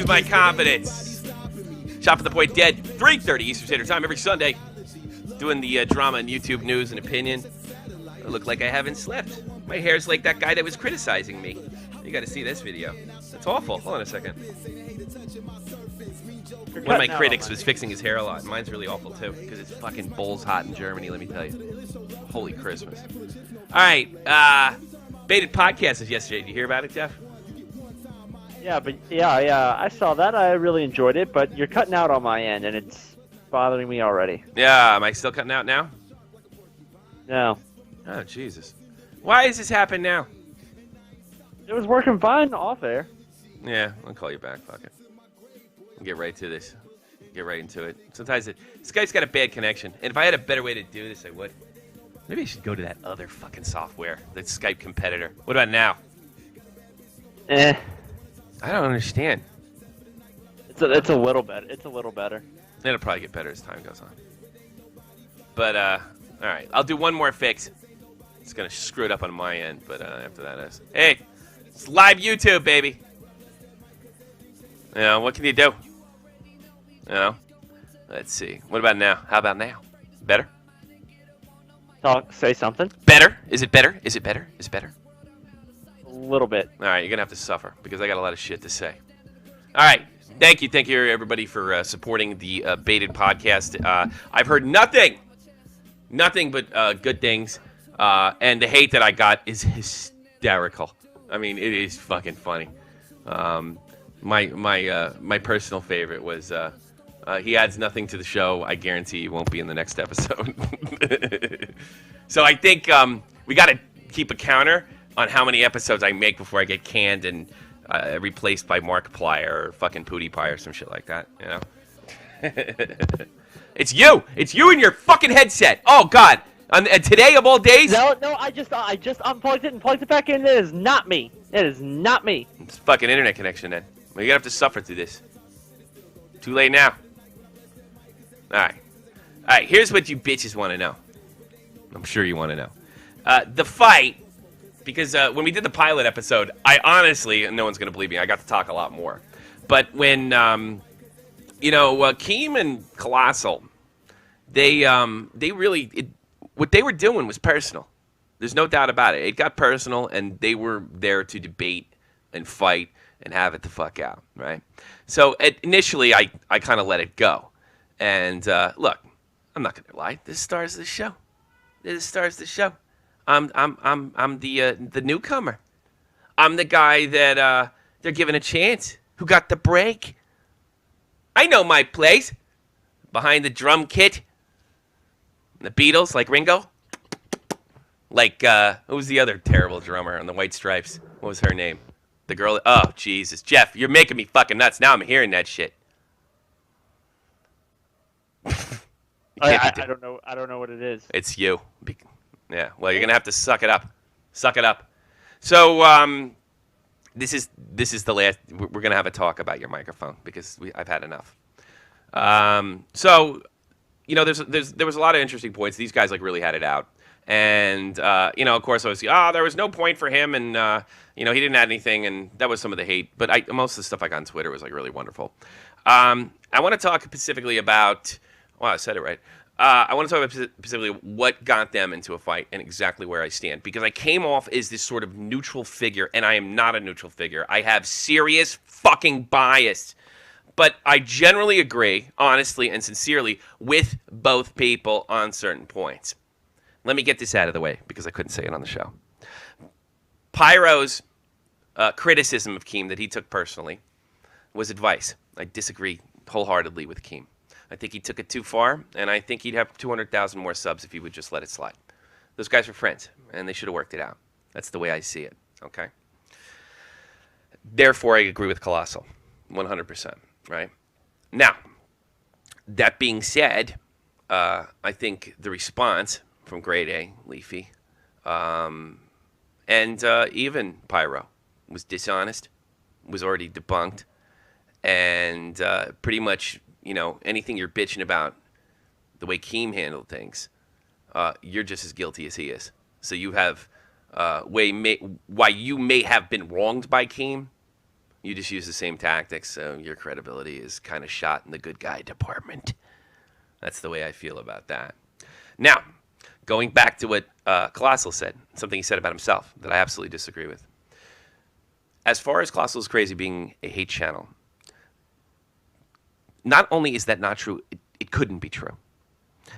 my confidence. Shot from the Point dead, 3:30 Eastern Standard Time every Sunday. Doing the drama and YouTube news and opinion. I look like I haven't slept. My hair's like that guy that was criticizing me. You got to see this video. That's awful. Hold on a second. One of my critics was fixing his hair a lot. Mine's really awful too, because it's fucking bulls hot in Germany, let me tell you. Holy Christmas. All right, Baited Podcast is yesterday. Did you hear about it, Jeff? Yeah, I saw that. I really enjoyed it, but you're cutting out on my end, and it's bothering me already. Yeah, am I still cutting out now? No. Oh, Jesus. Why does this happen now? It was working fine off air. Yeah, I'll call you back. Fuck it. We'll get right to this. Get right into it. Sometimes this guy's got a bad connection, and if I had a better way to do this, I would. Maybe I should go to that other fucking software, that Skype competitor. What about now? I don't understand. It's a little better. It's a little better. It'll probably get better as time goes on. But, all right. I'll do one more fix. It's going to screw it up on my end, but after that is... Hey, it's live YouTube, baby. You know, what can you do? You know? Let's see. What about now? How about now? Better? Say something. Better? Is it better? Is it better? Is it better? A little bit. All right, you're going to have to suffer because I got a lot of shit to say. All right. Thank you, everybody, for supporting the Baited Podcast. I've heard nothing but good things, and the hate that I got is hysterical. I mean, it is fucking funny. My personal favorite was he adds nothing to the show. I guarantee he won't be in the next episode. So I think we got to keep a counter on how many episodes I make before I get canned and replaced by Markiplier or fucking PewDiePie or some shit like that, you know? It's you and your fucking headset. Oh, God. And today of all days? No, I just unplugged it and plugged it back in. It is not me. It is not me. It's fucking internet connection, then. Well, you're going to have to suffer through this. Too late now. All right, here's what you bitches want to know. I'm sure you want to know. The fight... Because when we did the pilot episode, I honestly, and no one's going to believe me, I got to talk a lot more. But when, Keem and Colossal, they really, what they were doing was personal. There's no doubt about it. It got personal, and they were there to debate and fight and have it the fuck out, right? So initially, I kind of let it go. And look, I'm not going to lie. This stars the show. I'm the newcomer. I'm the guy that they're giving a chance. Who got the break? I know my place. Behind the drum kit. The Beatles, like Ringo. Like, who was the other terrible drummer on the White Stripes? What was her name? The girl. Oh, Jesus. Jeff, you're making me fucking nuts. Now I'm hearing that shit. I don't know. I don't know what it is. It's you. Yeah, well, you're going to have to suck it up. Suck it up. So, this is the last... We're going to have a talk about your microphone because I've had enough. So, there was a lot of interesting points. These guys, really had it out. And, of course, I was... there was no point for him, and, he didn't add anything, and that was some of the hate. But most of the stuff I got on Twitter was, really wonderful. I want to talk specifically about... Wow, I said it right. I want to talk about specifically what got them into a fight and exactly where I stand. Because I came off as this sort of neutral figure, and I am not a neutral figure. I have serious fucking bias. But I generally agree, honestly and sincerely, with both people on certain points. Let me get this out of the way, because I couldn't say it on the show. Pyro's criticism of Keem that he took personally was advice. I disagree wholeheartedly with Keem. I think he took it too far, and I think he'd have 200,000 more subs if he would just let it slide. Those guys were friends, and they should have worked it out. That's the way I see it, okay? Therefore, I agree with Colossal, 100%, right? Now, that being said, I think the response from Grade A, Leafy, and even Pyro was dishonest, was already debunked, and pretty much... anything you're bitching about the way Keem handled things, you're just as guilty as he is. So you have why you may have been wronged by Keem, You just use the same tactics, so your credibility is kind of shot in the good guy department. That's the way I feel about that. Now, going back to what Colossal said, something he said about himself that I absolutely disagree with. As far as Colossal is Crazy being a hate channel, not only is that not true, it couldn't be true.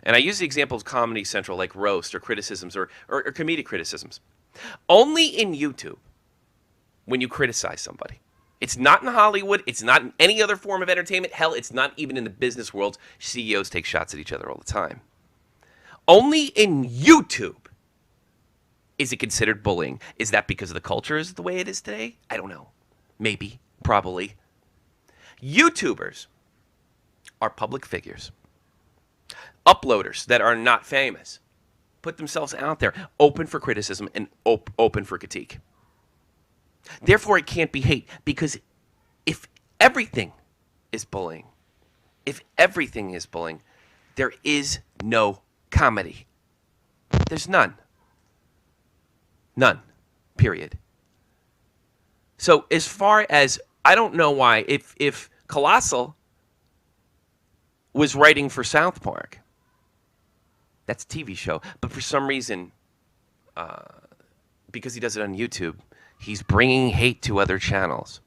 And I use the example of Comedy Central, like roast or criticisms or comedic criticisms. Only in YouTube, when you criticize somebody. It's not in Hollywood. It's not in any other form of entertainment. Hell, it's not even in the business world. CEOs take shots at each other all the time. Only in YouTube is it considered bullying. Is that because of the culture is the way it is today? I don't know. Maybe. Probably. YouTubers are public figures. Uploaders that are not famous put themselves out there, open for criticism and open for critique. Therefore, it can't be hate, because if everything is bullying, there is no comedy. There's none. None. Period. So as far as, I don't know why, if Colossal was writing for South Park, that's a TV show, but for some reason, because he does it on YouTube, he's bringing hate to other channels.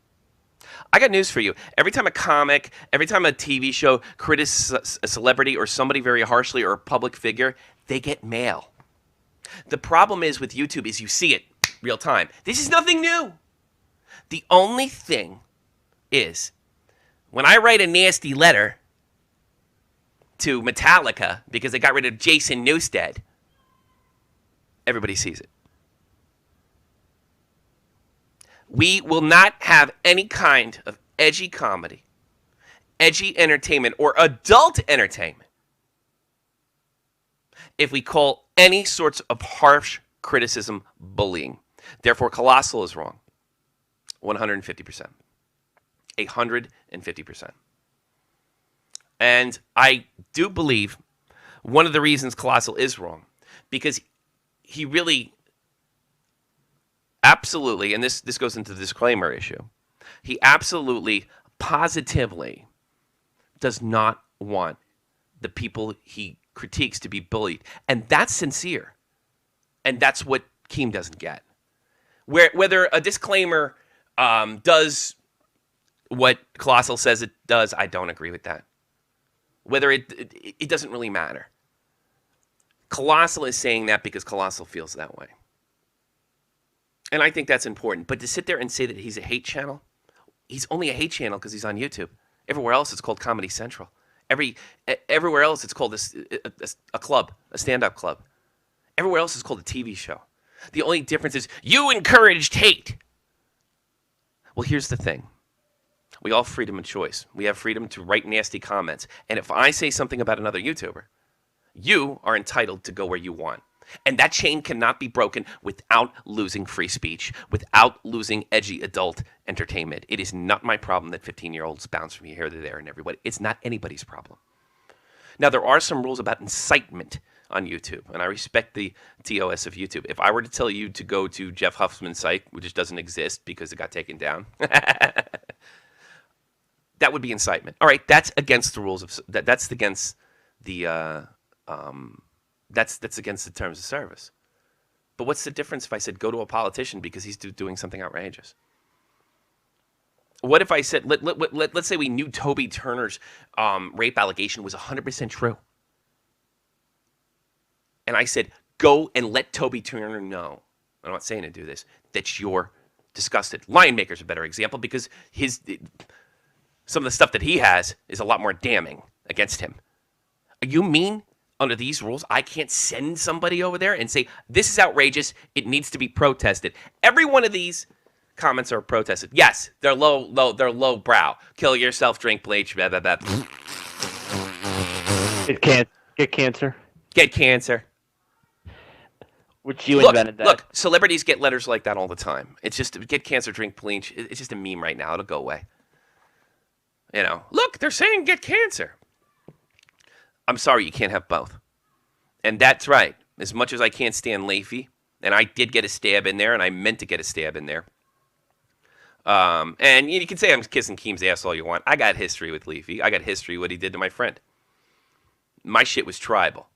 I got news for you. Every time a comic, every time a TV show criticizes a celebrity or somebody very harshly or a public figure, they get mail. The problem is with YouTube is you see it real time. This is nothing new. The only thing is, when I write a nasty letter to Metallica because they got rid of Jason Newsted, everybody sees it. We will not have any kind of edgy comedy, edgy entertainment, or adult entertainment if we call any sorts of harsh criticism bullying. Therefore, Colossal is wrong. 150%. 150%. And I do believe one of the reasons Colossal is wrong, because he really absolutely, and this goes into the disclaimer issue, he absolutely, positively does not want the people he critiques to be bullied. And that's sincere. And that's what Keem doesn't get. Whether a disclaimer does what Colossal says it does, I don't agree with that. Whether it doesn't really matter. Colossal is saying that because Colossal feels that way. And I think that's important. But to sit there and say that he's a hate channel, he's only a hate channel because he's on YouTube. Everywhere else, it's called Comedy Central. Everywhere else, it's called a club, a stand-up club. Everywhere else, it's called a TV show. The only difference is you encouraged hate. Well, here's the thing. We all have freedom of choice. We have freedom to write nasty comments. And if I say something about another YouTuber, you are entitled to go where you want. And that chain cannot be broken without losing free speech, without losing edgy adult entertainment. It is not my problem that 15-year-olds bounce from here to there and everybody. It's not anybody's problem. Now, there are some rules about incitement on YouTube, and I respect the TOS of YouTube. If I were to tell you to go to Jeff Huffman's site, which doesn't exist because it got taken down, that would be incitement. All right, that's against the rules of that's against the that's against the terms of service. But what's the difference if I said go to a politician because he's doing something outrageous? What if I said let's say we knew Toby Turner's rape allegation was 100% true, and I said go and let Toby Turner know. I'm not saying to do this. That you're disgusted. Lion Maker's a better example because some of the stuff that he has is a lot more damning against him. You mean under these rules, I can't send somebody over there and say, this is outrageous, it needs to be protested? Every one of these comments are protested. Yes, they're low brow. Kill yourself, drink bleach, blah, blah, blah. Get cancer. Get cancer. Which you invented that. Look, celebrities get letters like that all the time. It's just, get cancer, drink bleach. It's just a meme right now. It'll go away. You know, look, they're saying get cancer. I'm sorry, you can't have both. And that's right. As much as I can't stand Leafy, and I did get a stab in there, and I meant to get a stab in there, And you can say I'm kissing Keem's ass all you want. I got history with Leafy. I got history what he did to my friend. My shit was tribal.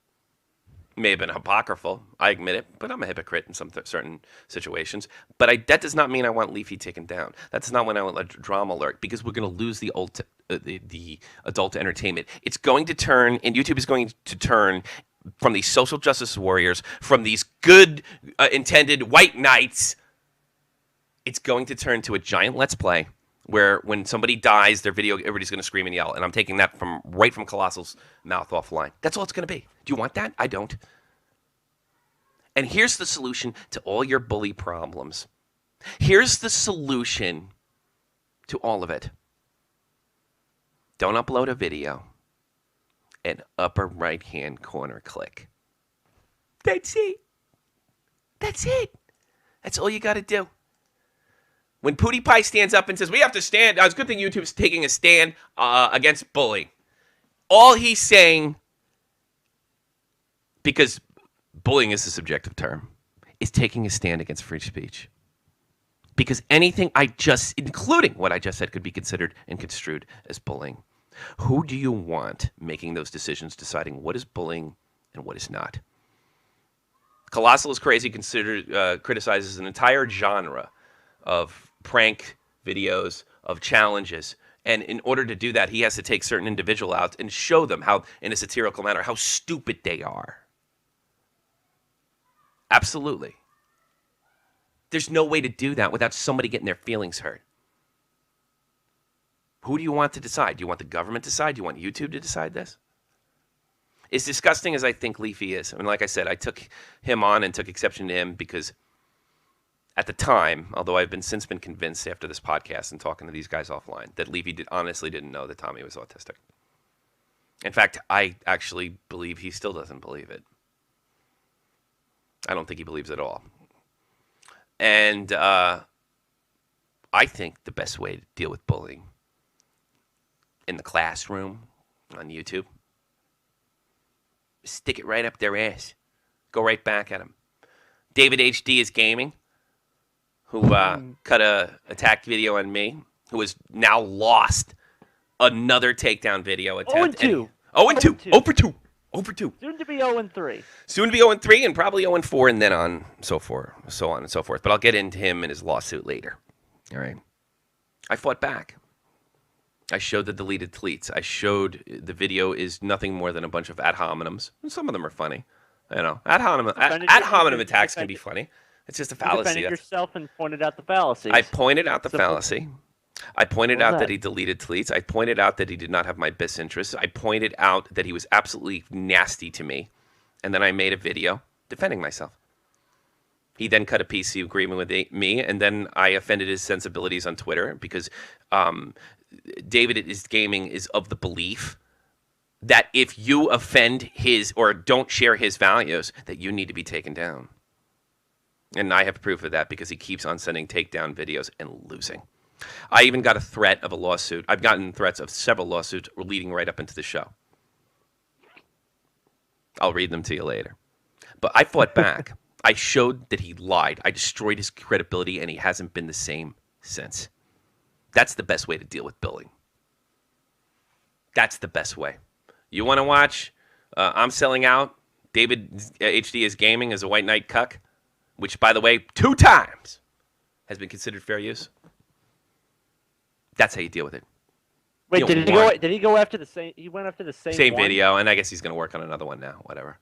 May have been apocryphal, I admit it, but I'm a hypocrite in some certain situations. But that does not mean I want Leafy taken down. That's not when I want a drama alert, because we're going to lose the adult entertainment. It's going to turn, and YouTube is going to turn from these social justice warriors, from these good intended white knights. It's going to turn to a giant Let's Play where when somebody dies, their video, everybody's going to scream and yell. And I'm taking that right from Colossal's mouth offline. That's all it's going to be. Do you want that? I don't. And here's the solution to all your bully problems. Here's the solution to all of it. Don't upload a video. And upper right-hand corner click. That's it. That's it. That's all you got to do. When PewDiePie stands up and says, we have to stand, it's a good thing YouTube's taking a stand against bullying. All he's saying, because bullying is a subjective term, is taking a stand against free speech. Because anything including what I just said, could be considered and construed as bullying. Who do you want making those decisions, deciding what is bullying and what is not? Colossal is crazy, criticizes an entire genre of prank videos, of challenges. And in order to do that, he has to take certain individuals out and show them how, in a satirical manner, how stupid they are. Absolutely. There's no way to do that without somebody getting their feelings hurt. Who do you want to decide? Do you want the government to decide? Do you want YouTube to decide this? As disgusting as I think Leafy is, I mean, like I said, I took him on and took exception to him because at the time, although I've since been convinced after this podcast and talking to these guys offline, that Leafy honestly didn't know that Tommy was autistic. In fact, I actually believe he still doesn't believe it. I don't think he believes it at all. And I think the best way to deal with bullying in the classroom, on YouTube, is stick it right up their ass. Go right back at them. David HD is gaming, who cut a attack video on me, who has now lost another takedown video attempt. 0-2. 0-2. 0-2. 0-2. Soon to be 0-3. Soon to be 0-3 and probably 0-4 and then on on and so forth. But I'll get into him and his lawsuit later. All right. I fought back. I showed the deleted tweets. I showed the video is nothing more than a bunch of ad hominems. Some of them are funny. You know, ad hominem attacks can be funny. It's just a fallacy. You defended yourself and pointed out the fallacy. I pointed out the fallacy. I pointed out that he deleted tweets. I pointed out that he did not have my best interests. I pointed out that he was absolutely nasty to me. And then I made a video defending myself. He then cut a PC agreement with me, and then I offended his sensibilities on Twitter because David is gaming is of the belief that if you offend his or don't share his values, that you need to be taken down. And I have proof of that because he keeps on sending takedown videos and losing. I even got a threat of a lawsuit. I've gotten threats of several lawsuits leading right up into the show. I'll read them to you later. But I fought back. I showed that he lied. I destroyed his credibility, and he hasn't been the same since. That's the best way to deal with bullying. That's the best way. You want to watch I'm Selling Out, David HD is Gaming as a white knight cuck, which, by the way, 2 times has been considered fair use. That's how you deal with it. Wait, did he go after the same? He went after the same one? Video, and I guess he's going to work on another one now. Whatever.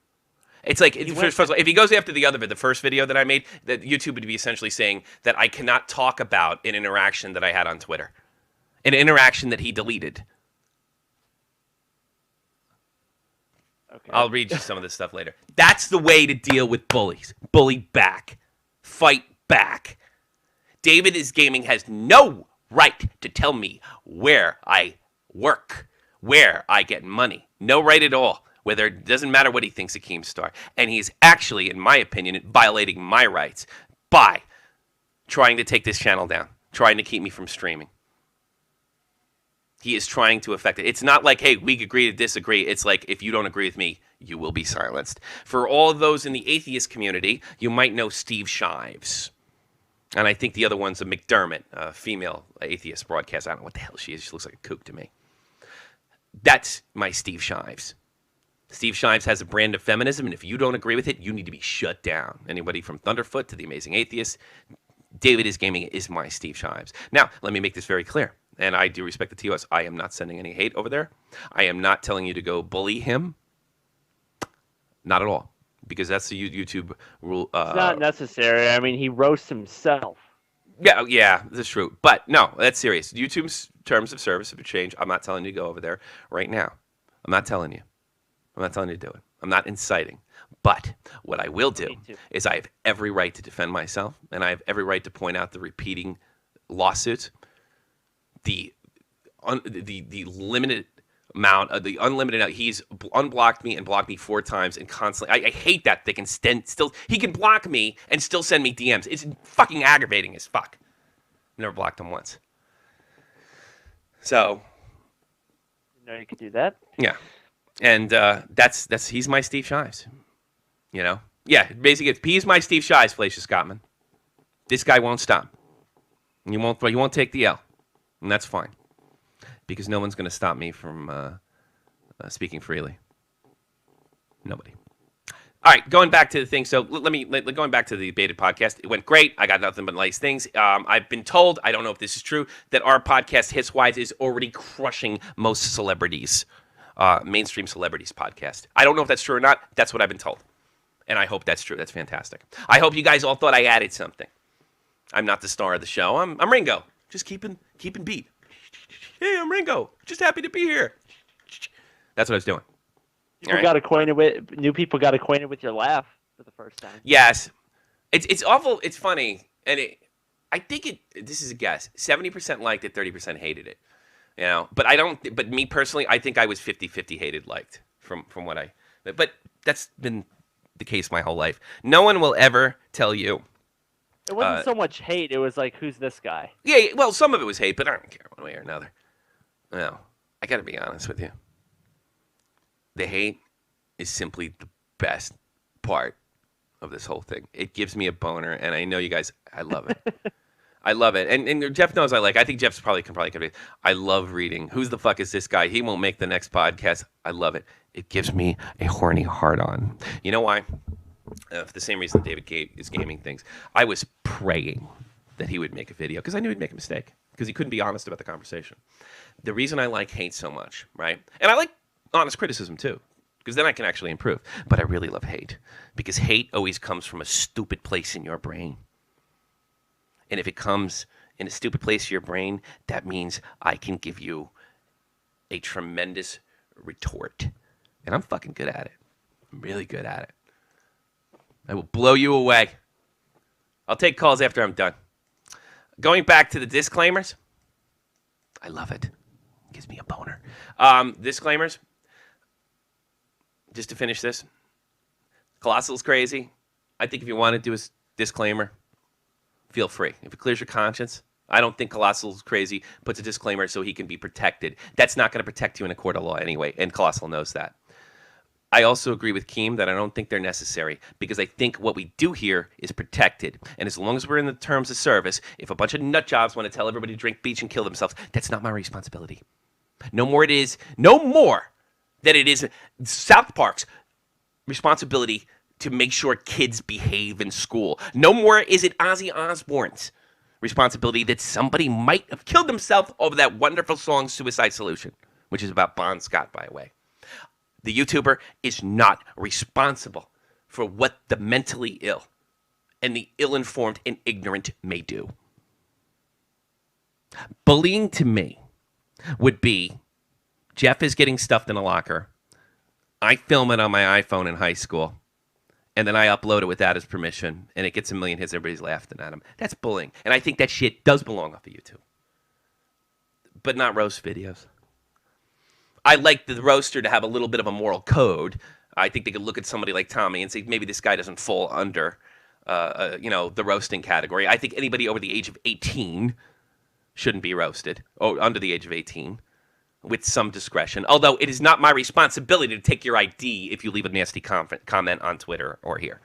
It's like, first of all, if he goes after the first video that I made, that YouTube would be essentially saying that I cannot talk about an interaction that I had on Twitter, an interaction that he deleted. Okay. I'll read you some of this stuff later. That's the way to deal with bullies. Bully back. Fight back. David is Gaming has no right to tell me where I work, where I get money. No right at all. Whether it doesn't matter what he thinks of Keemstar. And he's actually, in my opinion, violating my rights by trying to take this channel down, trying to keep me from streaming. He is trying to affect it. It's not like, hey, we agree to disagree. It's like, if you don't agree with me, you will be silenced. For all of those in the atheist community, you might know Steve Shives. And I think the other one's a McDermott, a female atheist broadcaster. I don't know what the hell she is. She looks like a kook to me. That's my Steve Shives. Steve Shives has a brand of feminism, and if you don't agree with it, you need to be shut down. Anybody from Thunderfoot to the Amazing Atheist, David is Gaming is my Steve Shives. Now, let me make this very clear, and I do respect the TOS. I am not sending any hate over there. I am not telling you to go bully him. Not at all. Because that's the YouTube rule. It's not necessary. I mean, he roasts himself. Yeah, that's true. But no, that's serious. YouTube's terms of service have changed. I'm not telling you to go over there right now. I'm not telling you. I'm not telling you to do it. I'm not inciting. But what I will do is I have every right to defend myself, and I have every right to point out the repeating lawsuits, the limited amount of the unlimited. He's unblocked me and blocked me 4 times and constantly. I hate that they can still. He can block me and still send me DMs. It's fucking aggravating as fuck. Never blocked him once. So. You know you could do that. Yeah, and that's he's my Steve Shives. You know. Yeah, basically, he's my Steve Shives, Felicia Scottman. This guy won't stop. You won't take the L, and that's fine. Because no one's going to stop me from speaking freely. Nobody. All right, going back to the thing. So going back to the Baited podcast. It went great. I got nothing but nice things. I've been told, I don't know if this is true, that our podcast, Hits-Wise, is already crushing most celebrities, mainstream celebrities podcast. I don't know if that's true or not. That's what I've been told. And I hope that's true. That's fantastic. I hope you guys all thought I added something. I'm not the star of the show. I'm Ringo. Just keeping beat. Hey, I'm Ringo. Just happy to be here. That's what I was doing. New people got acquainted with your laugh for the first time. Yes. It's awful. It's funny. And I think this is a guess. 70% liked it, 30% hated it. You know, but me personally, I think I was 50-50 hated liked from what but that's been the case my whole life. No one will ever tell you. It wasn't so much hate. It was like, who's this guy? Yeah, well, some of it was hate, but I don't care one way or another. No, I got to be honest with you. The hate is simply the best part of this whole thing. It gives me a boner, and I know you guys, I love it. I love it. And Jeff knows I think Jeff's probably can I love reading. Who's the fuck is this guy? He won't make the next podcast. I love it. It gives me a horny heart-on. You know why? For the same reason David is gaming things. I was praying that he would make a video because I knew he'd make a mistake because he couldn't be honest about the conversation. The reason I like hate so much, right? And I like honest criticism too because then I can actually improve. But I really love hate because hate always comes from a stupid place in your brain. And if it comes in a stupid place in your brain, that means I can give you a tremendous retort. And I'm fucking good at it. I'm really good at it. I will blow you away. I'll take calls after I'm done. Going back to the disclaimers. I love it. Gives me a boner. Disclaimers. Just to finish this. Colossal's crazy. I think if you want to do a disclaimer, feel free. If it clears your conscience. I don't think Colossal's crazy. Puts a disclaimer so he can be protected. That's not going to protect you in a court of law anyway. And Colossal knows that. I also agree with Keem that I don't think they're necessary because I think what we do here is protected. And as long as we're in the terms of service, if a bunch of nut jobs want to tell everybody to drink beach and kill themselves, that's not my responsibility. No more than it is South Park's responsibility to make sure kids behave in school. No more is it Ozzy Osbourne's responsibility that somebody might have killed himself over that wonderful song Suicide Solution, which is about Bon Scott, by the way. The YouTuber is not responsible for what the mentally ill and the ill-informed and ignorant may do. Bullying to me would be Jeff is getting stuffed in a locker. I film it on my iPhone in high school, and then I upload it without his permission, and it gets a million hits. Everybody's laughing at him. That's bullying. And I think that shit does belong off of YouTube. But not roast videos. I like the roaster to have a little bit of a moral code. I think they could look at somebody like Tommy and say, maybe this guy doesn't fall under, the roasting category. I think anybody over the age of 18 shouldn't be roasted, or under the age of 18, with some discretion. Although it is not my responsibility to take your ID if you leave a nasty comment on Twitter or here.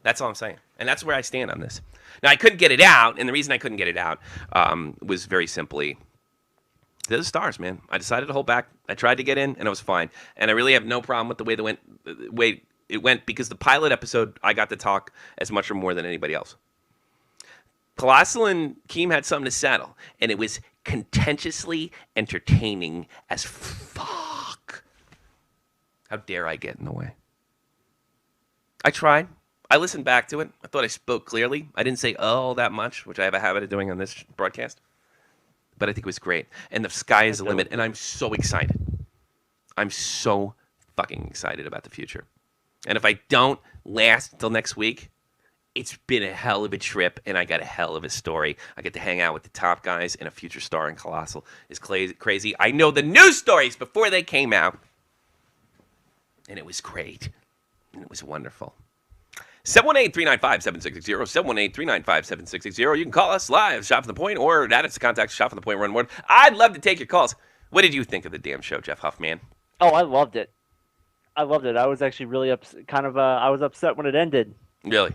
That's all I'm saying. And that's where I stand on this. Now, I couldn't get it out, and the reason I couldn't get it out was very simply they're the Stars, man. I decided to hold back. I tried to get in, and it was fine. And I really have no problem with the way it went because the pilot episode, I got to talk as much or more than anybody else. Colossal and Keem had something to settle, and it was contentiously entertaining as fuck. How dare I get in the way? I tried. I listened back to it. I thought I spoke clearly. I didn't say "oh" that much, which I have a habit of doing on this broadcast. But I think it was great. And the sky is the limit, and I'm so excited. I'm so fucking excited about the future. And if I don't last until next week, it's been a hell of a trip, and I got a hell of a story. I get to hang out with the top guys, and a future star in Colossal is crazy. I know the news stories before they came out, and it was great, and it was wonderful. 718-395-7660, 718-395-7660. You can call us live, Shot from the Point, or add us to contact Shot from the Point, run word. I'd love to take your calls. What did you think of the damn show, Jeff Huffman? Oh, I loved it. I was actually really upset. I was upset when it ended. Really?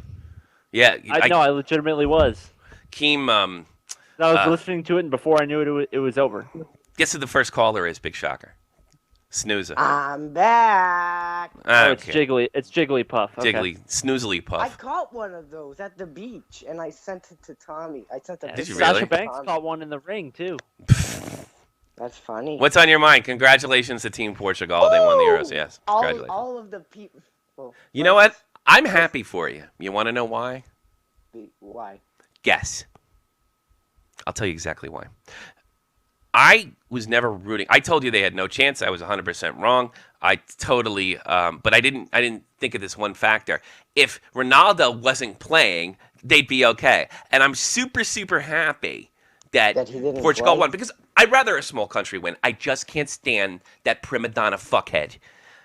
Yeah. I legitimately was. Keem, I was listening to it, and before I knew it was over. Guess who the first caller is, Big Shocker? Snoozer. I'm back. It's Jiggly. It's Jigglypuff. Okay. Jiggly. Snoozely Puff. I caught one of those at the beach, and I sent it to Tommy. I sent it. Did you Sasha really? Banks caught one in the ring too. That's funny. What's on your mind? Congratulations to Team Portugal. They won the Euros. Yes. Congratulations. All of the people. Well, you know what? I'm happy for you. You want to know why? Why? Guess. I'll tell you exactly why. I was never rooting. I told you they had no chance. I was 100% wrong. I totally, but I didn't think of this one factor. If Ronaldo wasn't playing, they'd be okay. And I'm super, super happy that he didn't Portugal play? won because I'd rather a small country win. I just can't stand that prima donna fuckhead.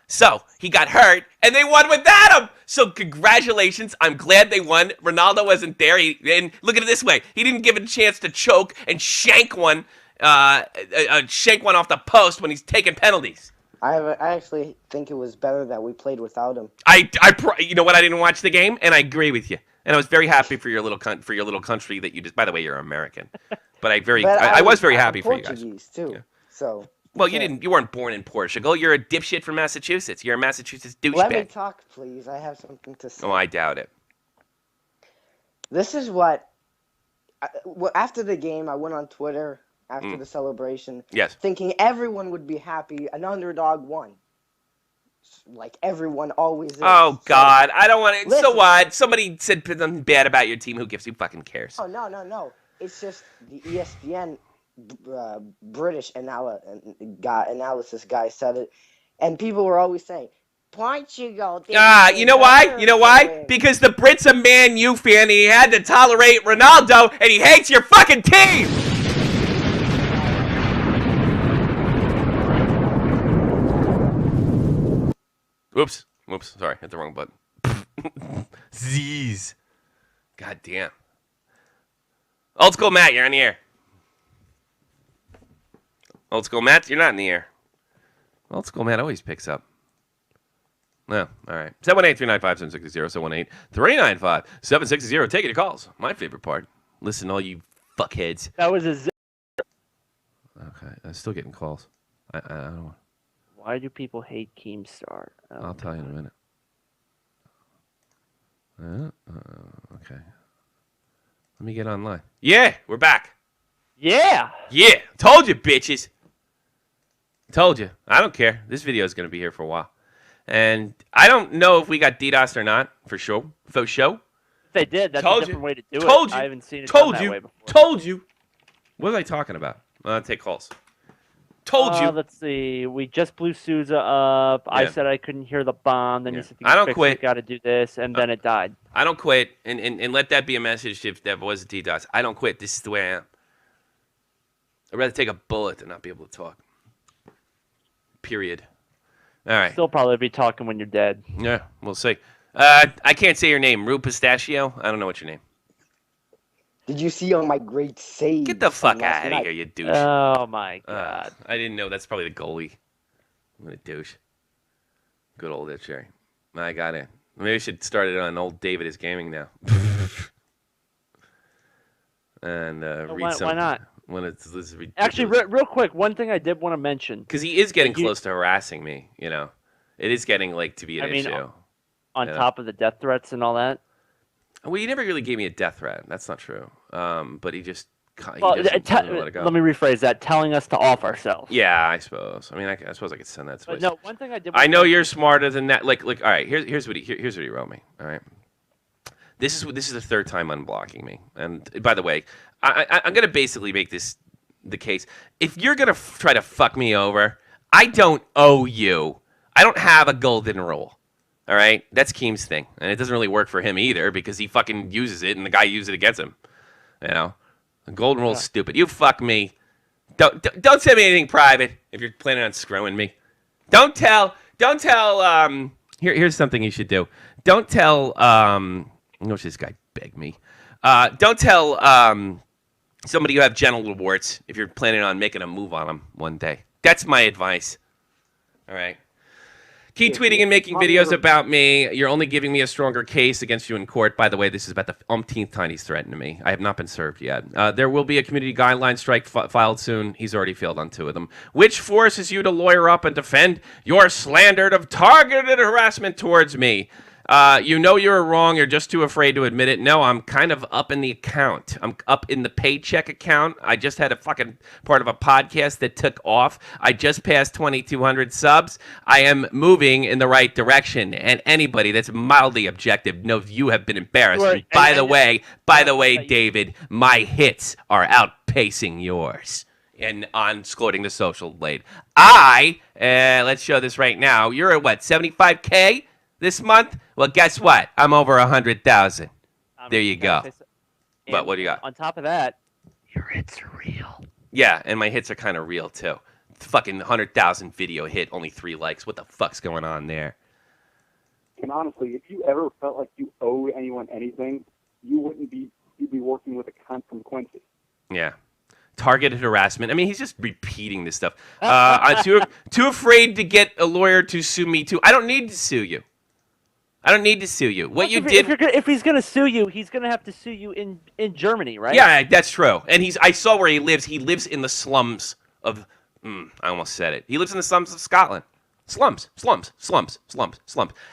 So he got hurt, and they won without him. So congratulations. I'm glad they won. Ronaldo wasn't there. And look at it this way. He didn't give it a chance to choke and shank one off the post when he's taking penalties. I actually think it was better that we played without him. You know what? I didn't watch the game, and I agree with you. And I was very happy for your little country that you just. By the way, you're American, but I was very happy for you guys. Portuguese too. Yeah. So. Well, you weren't born in Portugal. You're a dipshit from Massachusetts. You're a Massachusetts douchebag. Let me talk, please. I have something to say. Oh, I doubt it. This is what. After the game, I went on Twitter after the celebration. Yes. Thinking everyone would be happy. An underdog won. Like everyone always is. Oh, God. I don't want to. Listen. So what? Somebody said something bad about your team. Who gives? Who fucking cares? Oh, no. It's just the ESPN British analysis guy said it. And people were always saying, Portugal. You know why? You know why? Because the Brit's a Man U fan, and he had to tolerate Ronaldo, and he hates your fucking team! Whoops. Sorry, hit the wrong button. Z's. God damn. Old School Matt, you're on the air. Old School Matt, you're not in the air. Old School Matt always picks up. No, all right. 718-395-7660, 718-395-7660. Take your calls. My favorite part. Listen, all you fuckheads. That was a. Okay, I'm still getting calls. I don't know. Why do people hate Keemstar? I'll tell you in a minute. Okay. Let me get online. Yeah, we're back. Yeah. Yeah, told you, bitches. Told you. I don't care. This video is going to be here for a while. And I don't know if we got DDoS or not, for sure. Faux show. If they did, that's a different way to do Told it. you. I haven't seen it done that way before. Told you. What was I talking about? Take calls. Told you. Let's see. We just blew Sousa up. Yeah. I said I couldn't hear the bomb. Then you said I don't quit. Got to do this, and then it died. I don't quit. And let that be a message if that was a DDoS. I don't quit. This is the way I am. I'd rather take a bullet than not be able to talk. Period. All right. Still probably be talking when you're dead. Yeah, we'll see. I can't say your name. Rue Pistachio? I don't know what your name. Did you see on my great save? Get the fuck last out of night? here, you douche. Oh, my God. I didn't know. That's probably the goalie. What a douche. Good old Cherry. I got it. Maybe I should start it on old David is Gaming now. And read some. Why not? When it's this is ridiculous. Actually, real quick, one thing I did want to mention. Because he is getting close to harassing me, you know. It is getting like to be an issue. On top of the death threats and all that. Well, he never really gave me a death threat. That's not true. But he just doesn't Well, let it go. let me rephrase that. Telling us to off ourselves. Yeah, I suppose. I mean, I suppose I could send that to But no, one thing I did. I know you're smarter than that. Like, all right. Here's what he wrote me. All right. This is the third time unblocking me. And by the way, I'm gonna basically make this the case. If you're gonna try to fuck me over, I don't owe you. I don't have a golden rule. All right, that's Keem's thing, and it doesn't really work for him either because he fucking uses it, and the guy uses it against him. You know, the golden rule's stupid. You fuck me. Don't send me anything private if you're planning on screwing me. Don't tell. Here's something you should do. Don't tell. Which this guy begged me. Don't tell somebody you have genital warts if you're planning on making a move on them one day. That's my advice. All right. Keep tweeting and making videos about me. You're only giving me a stronger case against you in court. By the way, this is about the umpteenth time he's threatened me. I have not been served yet. There will be a community guideline strike filed soon. He's already failed on 2 of them. Which forces you to lawyer up and defend your slandered of targeted harassment towards me. You know you're wrong. You're just too afraid to admit it. No, I'm kind of up in the account. I'm up in the paycheck account. I just had a fucking part of a podcast that took off. I just passed 2,200 subs. I am moving in the right direction. And anybody that's mildly objective knows you have been embarrassed. And by the way, David, my hits are outpacing yours. And on Scloating the Social Blade. Let's show this right now. You're at what, 75K? This month? Well, guess what? I'm over 100,000. There you go. But what do you got? On top of that, your hits are real. Yeah, and my hits are kind of real, too. Fucking 100,000 video hit, only 3 likes. What the fuck's going on there? And honestly, if you ever felt like you owe anyone anything, you'd be working with a consequences. Yeah. Targeted harassment. I mean, he's just repeating this stuff. I'm too afraid to get a lawyer to sue me, too. I don't need to sue you. What you did. If he's gonna sue you, he's gonna have to sue you in Germany, right? Yeah, that's true. And I saw where he lives. He lives in the slums of. I almost said it. He lives in the slums of Scotland. Slums.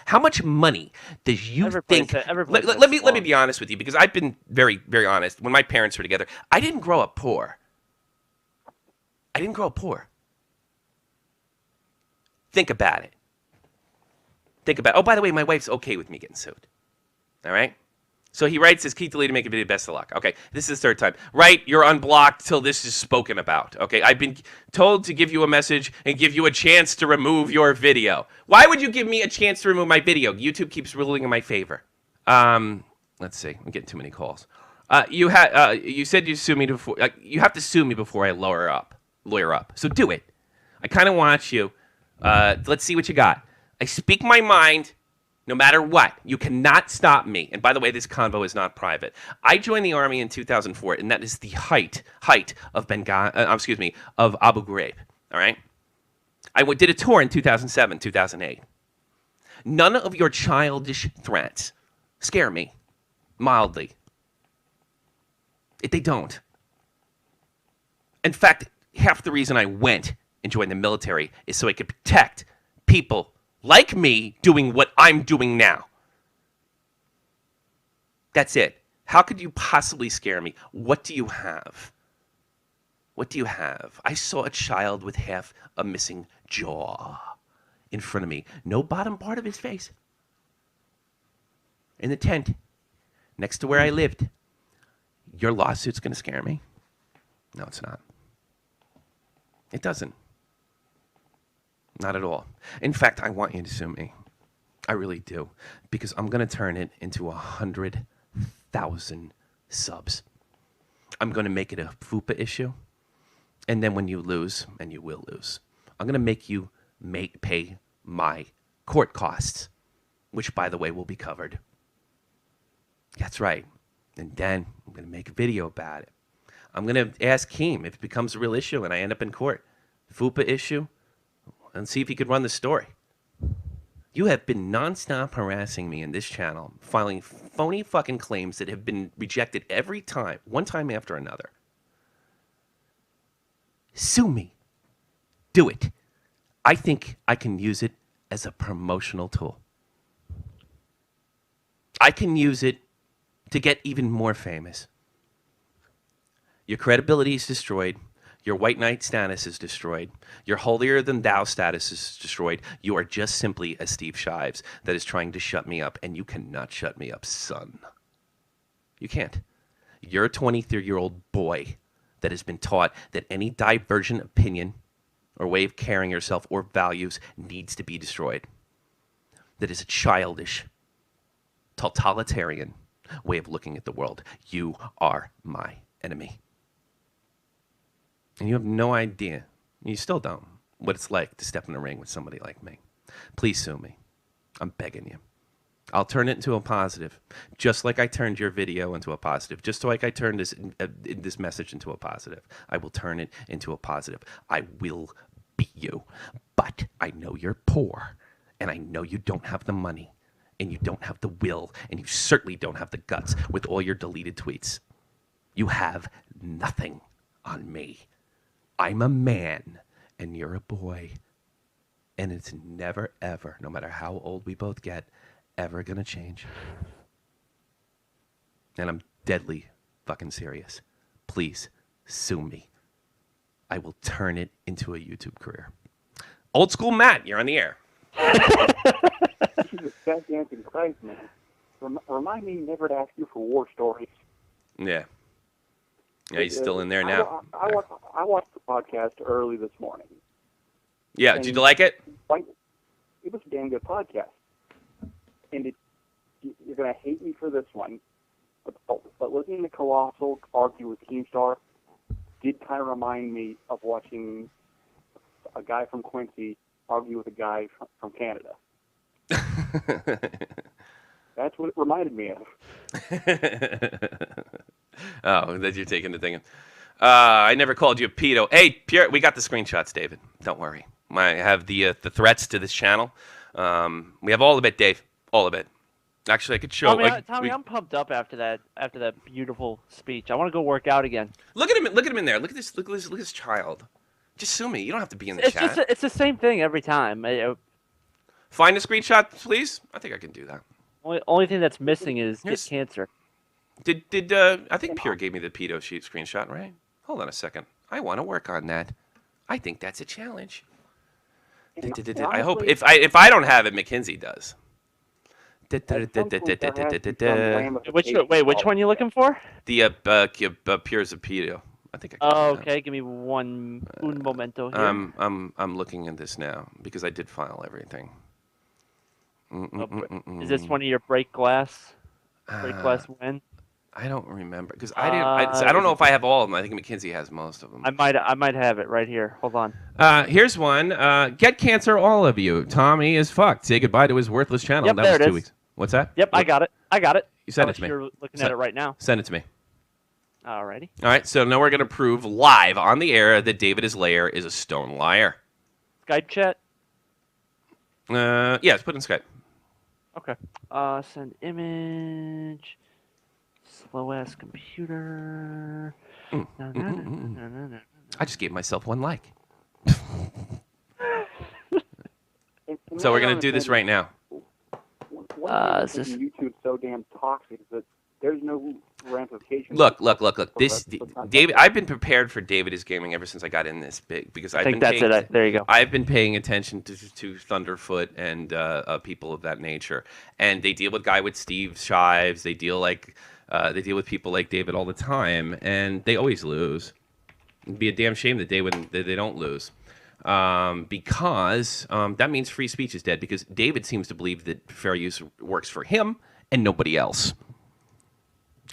How much money does you think? Let me be honest with you, because I've been very, very honest. When my parents were together, I didn't grow up poor. Think about it. Oh, by the way, my wife's okay with me getting sued. All right? So he writes this, keep deleting, make a video, best of luck. Okay, this is the 3rd time. Right, you're unblocked till this is spoken about. Okay, I've been told to give you a message and give you a chance to remove your video. Why would you give me a chance to remove my video? YouTube keeps ruling in my favor. Let's see, I'm getting too many calls. You said you sue me before. You have to sue me before I lawyer up. So do it. I kind of want you. Let's see what you got. I speak my mind no matter what. You cannot stop me. And by the way, this convo is not private. I joined the army in 2004, and that is the height of of Abu Ghraib. All right? I did a tour in 2007, 2008. None of your childish threats scare me mildly. They don't. In fact, half the reason I went and joined the military is so I could protect people like me doing what I'm doing now. That's it. How could you possibly scare me? What do you have? I saw a child with half a missing jaw in front of me. No bottom part of his face. In the tent, next to where I lived. Your lawsuit's going to scare me? No, it's not. It doesn't. Not at all. In fact, I want you to sue me. I really do. Because I'm going to turn it into 100,000 subs. I'm going to make it a FUPA issue. And then when you lose, and you will lose, I'm going to make you pay my court costs, which, by the way, will be covered. That's right. And then I'm going to make a video about it. I'm going to ask Keem if it becomes a real issue and I end up in court. FUPA issue. And see if he could run the story. You have been nonstop harassing me in this channel, filing phony fucking claims that have been rejected every time, one time after another. Sue me. Do it. I think I can use it as a promotional tool. I can use it to get even more famous. Your credibility is destroyed. Your white knight status is destroyed. Your holier-than-thou status is destroyed. You are just simply a Steve Shives that is trying to shut me up, and you cannot shut me up, son. You can't. You're a 23-year-old boy that has been taught that any divergent opinion or way of carrying yourself or values needs to be destroyed. That is a childish, totalitarian way of looking at the world. You are my enemy. And you have no idea, you still don't, what it's like to step in the ring with somebody like me. Please sue me. I'm begging you. I'll turn it into a positive, just like I turned your video into a positive, just like I turned this message into a positive. I will turn it into a positive. I will beat you, but I know you're poor, and I know you don't have the money, and you don't have the will, and you certainly don't have the guts with all your deleted tweets. You have nothing on me. I'm a man, and you're a boy, and it's never, ever, no matter how old we both get, ever gonna change. And I'm deadly fucking serious. Please sue me. I will turn it into a YouTube career. Old school Matt, you're on the air. Jesus, God dancing Christ, man. Remind me never to ask you for war stories. Yeah. Yeah, he's still in there now. I watched the podcast early this morning. Yeah, did you like it? It was a damn good podcast. And you're going to hate me for this one, but listening to Colossal argue with Keemstar did kind of remind me of watching a guy from Quincy argue with a guy from Canada. That's what it reminded me of. Oh, that you're taking the thing. I never called you a pedo. Hey, Pierre, we got the screenshots, David. Don't worry. I have the threats to this channel. We have all of it, Dave. All of it. Actually, I could show. Tommy, I'm pumped up after that beautiful speech. I want to go work out again. Look at him. Look at him in there. Look at this. Look at this child. Just sue me. You don't have to be in the chat. It's the same thing every time. Find a screenshot, please. I think I can do that. Only thing that's missing is get cancer. Did I think Pure gave me the pedo sheet screenshot, right? Hold on a second. I want to work on that. I think that's a challenge. I hope if I don't have it, McKinsey does. Which one you looking for? The Pure's a pedo. I think. Okay. Give me un momento here. I'm looking at this now because I did file everything. Is this one of your break glass? Break glass win? I don't remember because I didn't. I don't know if I have all of them. I think McKinsey has most of them. I might have it right here. Hold on. Here's one. Get cancer, all of you. Tommy is fucked. Say goodbye to his worthless channel. Yep, that there was it 2 is. weeks. What's that? Yep, I got it. You sent it to me. You're looking at it right now. Send it to me. Alrighty. All right. So now we're gonna prove live on the air that David is Lair is a stone liar. Skype chat. Yes. Put in Skype. Okay. Send image. Slow ass computer. I just gave myself one like. So we're gonna do this right now. Is this YouTube so damn toxic that there's no ramifications? Look. This David. I've been prepared for David is Gaming ever since I got in this big because I think that's it. There you go. I've been paying attention to Thunderfoot and people of that nature, and they deal with guy with Steve Shives. They deal with people like David all the time, and they always lose. It'd be a damn shame that they don't lose. Because that means free speech is dead because David seems to believe that fair use works for him and nobody else.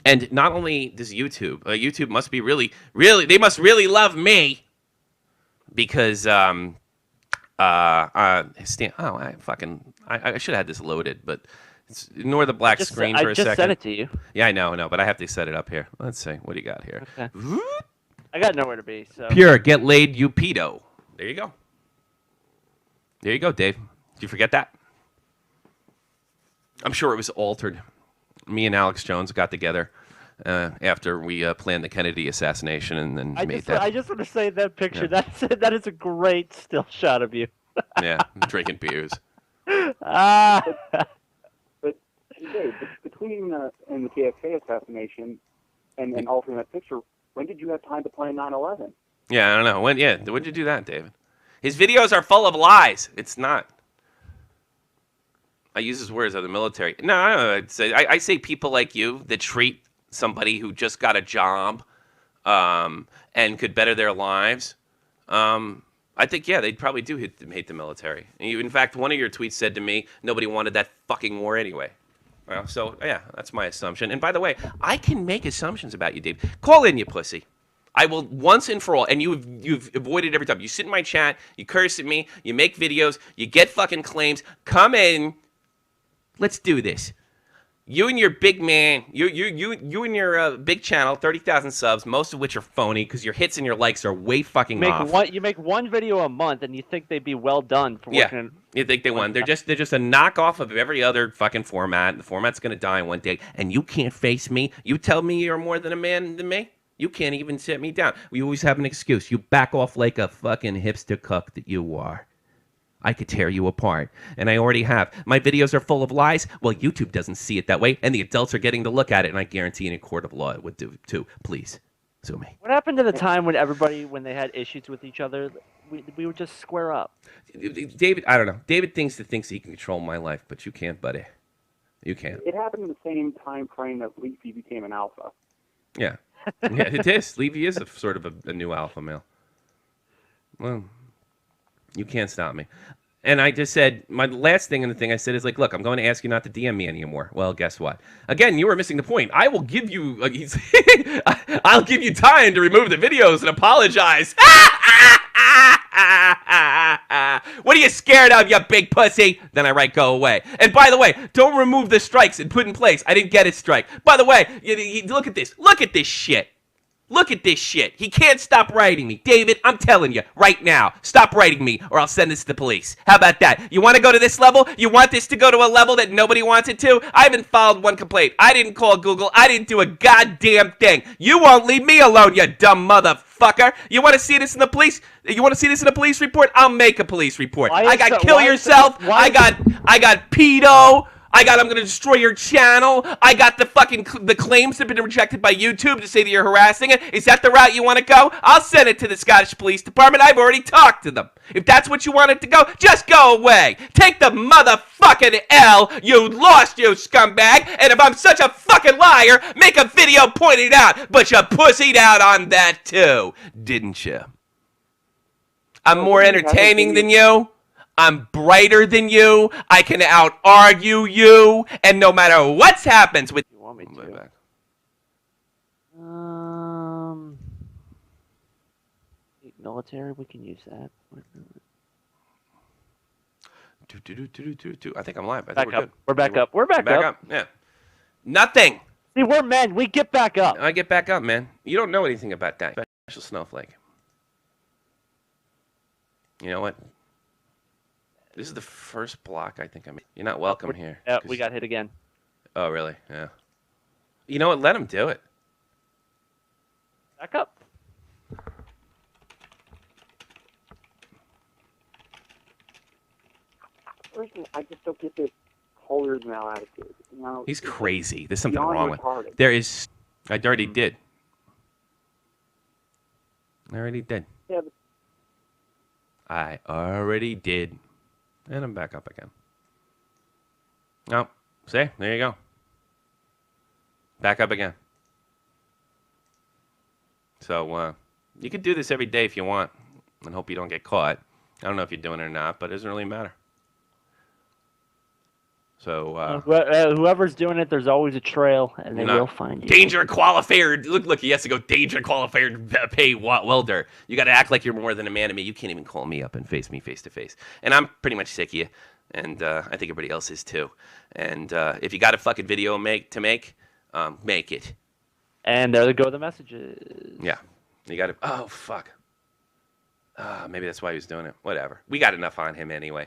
And not only does YouTube must be really, they must really love me because, I should have had this loaded, but ignore the black screen for a second. I just sent it to you. Yeah, I know, but I have to set it up here. Let's see. What do you got here? Okay. I got nowhere to be, so. Pure, get laid, you pedo. There you go. There you go, Dave. Did you forget that? I'm sure it was altered. Me and Alex Jones got together after we planned the Kennedy assassination and then made that. I just want to say that picture. Yeah. That is a great still shot of you. Yeah, drinking beers. Ah. But Dave, between and the JFK assassination and altering that picture, when did you have time to plan 9/11? Yeah, I don't know. When did you do that, David? His videos are full of lies. It's not. I use his words of the military. No, I say people like you that treat somebody who just got a job and could better their lives. I think, yeah, they probably do hate the military. In fact, one of your tweets said to me, nobody wanted that fucking war anyway. Well, so, yeah, that's my assumption. And by the way, I can make assumptions about you, Dave. Call in, you pussy. I will once and for all, and you've avoided every time. You sit in my chat, you curse at me, you make videos, you get fucking claims. Come in. Let's do this. You and your big man, you and your big channel, 30,000 subs, most of which are phony because your hits and your likes are way fucking off. You make one video a month, and you think they'd be well done for working. You think they won? They're just a knockoff of every other fucking format. The format's gonna die one day, and you can't face me. You tell me you're more than a man than me. You can't even sit me down. We always have an excuse. You back off like a fucking hipster cuck that you are. I could tear you apart, and I already have. My videos are full of lies. Well, YouTube doesn't see it that way, and the adults are getting to look at it, and I guarantee in a court of law it would do too. Please, sue me. What happened to the time when they had issues with each other, we would just square up? David, I don't know. David thinks he can control my life, but you can't, buddy. You can't. It happened in the same time frame that Leafy became an alpha. Yeah. Yeah, it is. Levy is a sort of a new alpha male. Well, you can't stop me. And I just said, my last thing in the thing I said is like, look, I'm going to ask you not to DM me anymore. Well, guess what? Again, you were missing the point. I will give you, I'll give you time to remove the videos and apologize. What are you scared of, you big pussy? Then I write, go away. And by the way, don't remove the strikes and put in place. I didn't get a strike. By the way, look at this. Look at this shit. Look at this shit. He can't stop writing me. David, I'm telling you right now, stop writing me or I'll send this to the police. How about that? You want to go to this level? You want this to go to a level that nobody wants it to? I haven't filed one complaint. I didn't call Google. I didn't do a goddamn thing. You won't leave me alone, you dumb motherfucker. You want to see this in the police? You want to see this in a police report? I'll make a police report. I got kill yourself. I got pedo. I'm going to destroy your channel. I got the claims that have been rejected by YouTube to say that you're harassing it. Is that the route you want to go? I'll send it to the Scottish Police Department. I've already talked to them. If that's what you want it to go, just go away. Take the motherfucking L, you lost, you scumbag. And if I'm such a fucking liar, make a video pointing it out. But you pussied out on that too, didn't you? I'm more entertaining than you. I'm brighter than you. I can out-argue you. And no matter what happens with... You want me to? Back. Military, we can use that. I think I'm live. I think Back we're up. good. We're back up. We're back up. Yeah. Nothing. See, we're men. We get back up. I get back up, man. You don't know anything about that. Special snowflake. You know what? This is the first block I think I made. You're not welcome here. Yeah, we got hit again. Oh, really? Yeah. You know what? Let him do it. Back up. Person, I just don't get this holier than thou attitude. You know, he's crazy. There's something beyond wrong with retarded. There is. I already did. I already did. Yeah, but I already did. And I'm back up again. Oh, see? There you go. Back up again. So, you could do this every day if you want and hope you don't get caught. I don't know if you're doing it or not, but it doesn't really matter. So, whoever's doing it, there's always a trail, and they will find you. Danger qualifier. Look, he has to go danger qualifier pay welder. You got to act like you're more than a man to me. You can't even call me up and face me face to face. And I'm pretty much sick of you. And I think everybody else is too. And if you got a fucking video make it. And there go the messages. Yeah. You got to, oh, fuck. Maybe that's why he was doing it. Whatever. We got enough on him anyway.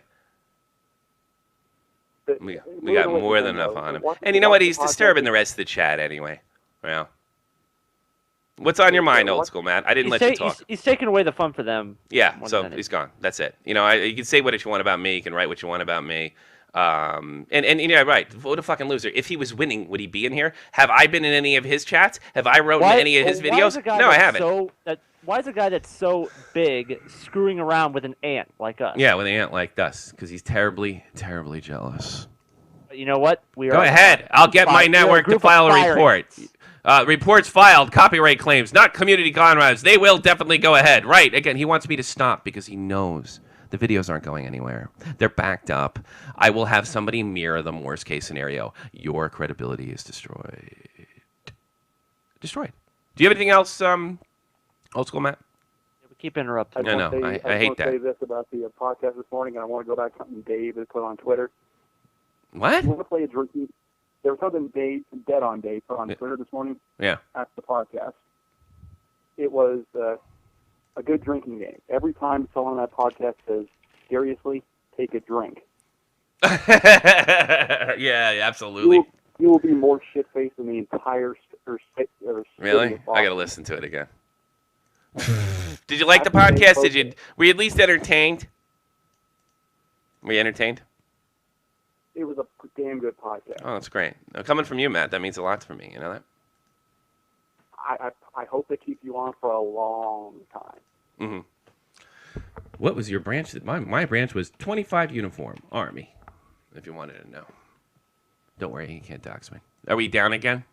We got more than enough on him. And you know what? He's disturbing the rest of the chat anyway. Well, what's on your mind, old school Matt? I didn't let you talk. He's taking away the fun for them. Yeah, so he's gone. That's it. You know, you can say what you want about me. You can write what you want about me. And yeah, right. What a fucking loser. If he was winning, would he be in here? Have I been in any of his chats? Have I wrote in any of his videos? No, I haven't. Why is a guy that's so big screwing around with an ant like us? Yeah, with an ant like us, because he's terribly, terribly jealous. But you know what? Go ahead. I'll get my network to file a report. Reports filed, copyright claims, not community comrades. They will definitely go ahead. Right. Again, he wants me to stop because he knows the videos aren't going anywhere. They're backed up. I will have somebody mirror them. Worst case scenario. Your credibility is destroyed. Destroyed. Do you have anything else, old school Matt? Yeah, we keep interrupting. No, I hate that. I want to say this about the podcast this morning, and I want to go back to something Dave had put on Twitter. What? You want to play a drinking? There was something Dead on Dave put on Twitter this morning. Yeah. After the podcast. It was a good drinking game. Every time someone on that podcast says, seriously, take a drink. Yeah, absolutely. You will be more shit-faced than the entire Really? I got to listen to it again. Did you like the podcast? Were you at least entertained? Were you entertained? It was a damn good podcast. Oh, that's great. Now, coming from you, Matt, that means a lot for me. You know that? I hope they keep you on for a long time. Mm-hmm. What was your branch? My branch was 25 Uniform Army, if you wanted to know. Don't worry, he can't dox me. Are we down again?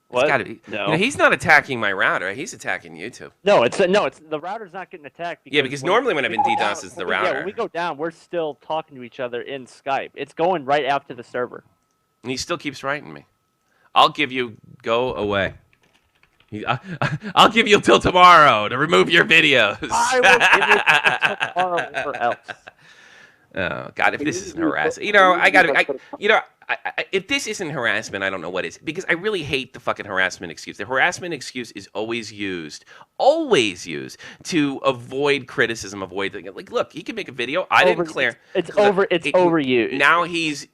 What? It's gotta be. No. You know, he's not attacking my router. He's attacking you two. No, it's the router's not getting attacked. Because normally when I've been DDoS, it's the router. Yeah, when we go down, we're still talking to each other in Skype. It's going right after the server. And he still keeps writing me. I'll give you. Go away. I'll give you till tomorrow to remove your videos. I will give it till tomorrow or else. Oh God! If this isn't harassment, if this isn't harassment, I don't know what is. Because I really hate the fucking harassment excuse. The harassment excuse is always used to avoid criticism, like, look, he can make a video. I didn't clear. It's overused. Now he's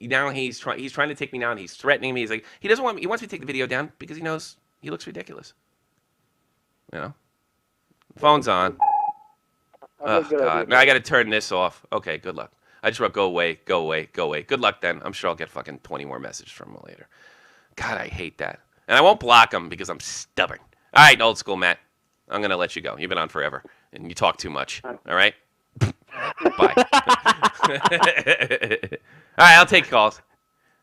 trying to take me down. He's threatening me. He's like, he doesn't want me. He wants me to take the video down because he knows he looks ridiculous. You know, phone's on. Oh God! Now I got to turn this off. Okay, good luck. I just wrote, go away, go away, go away. Good luck then. I'm sure I'll get fucking 20 more messages from him later. God, I hate that. And I won't block him because I'm stubborn. All right, old school Matt. I'm going to let you go. You've been on forever. And you talk too much. All right? Bye. All right, I'll take calls.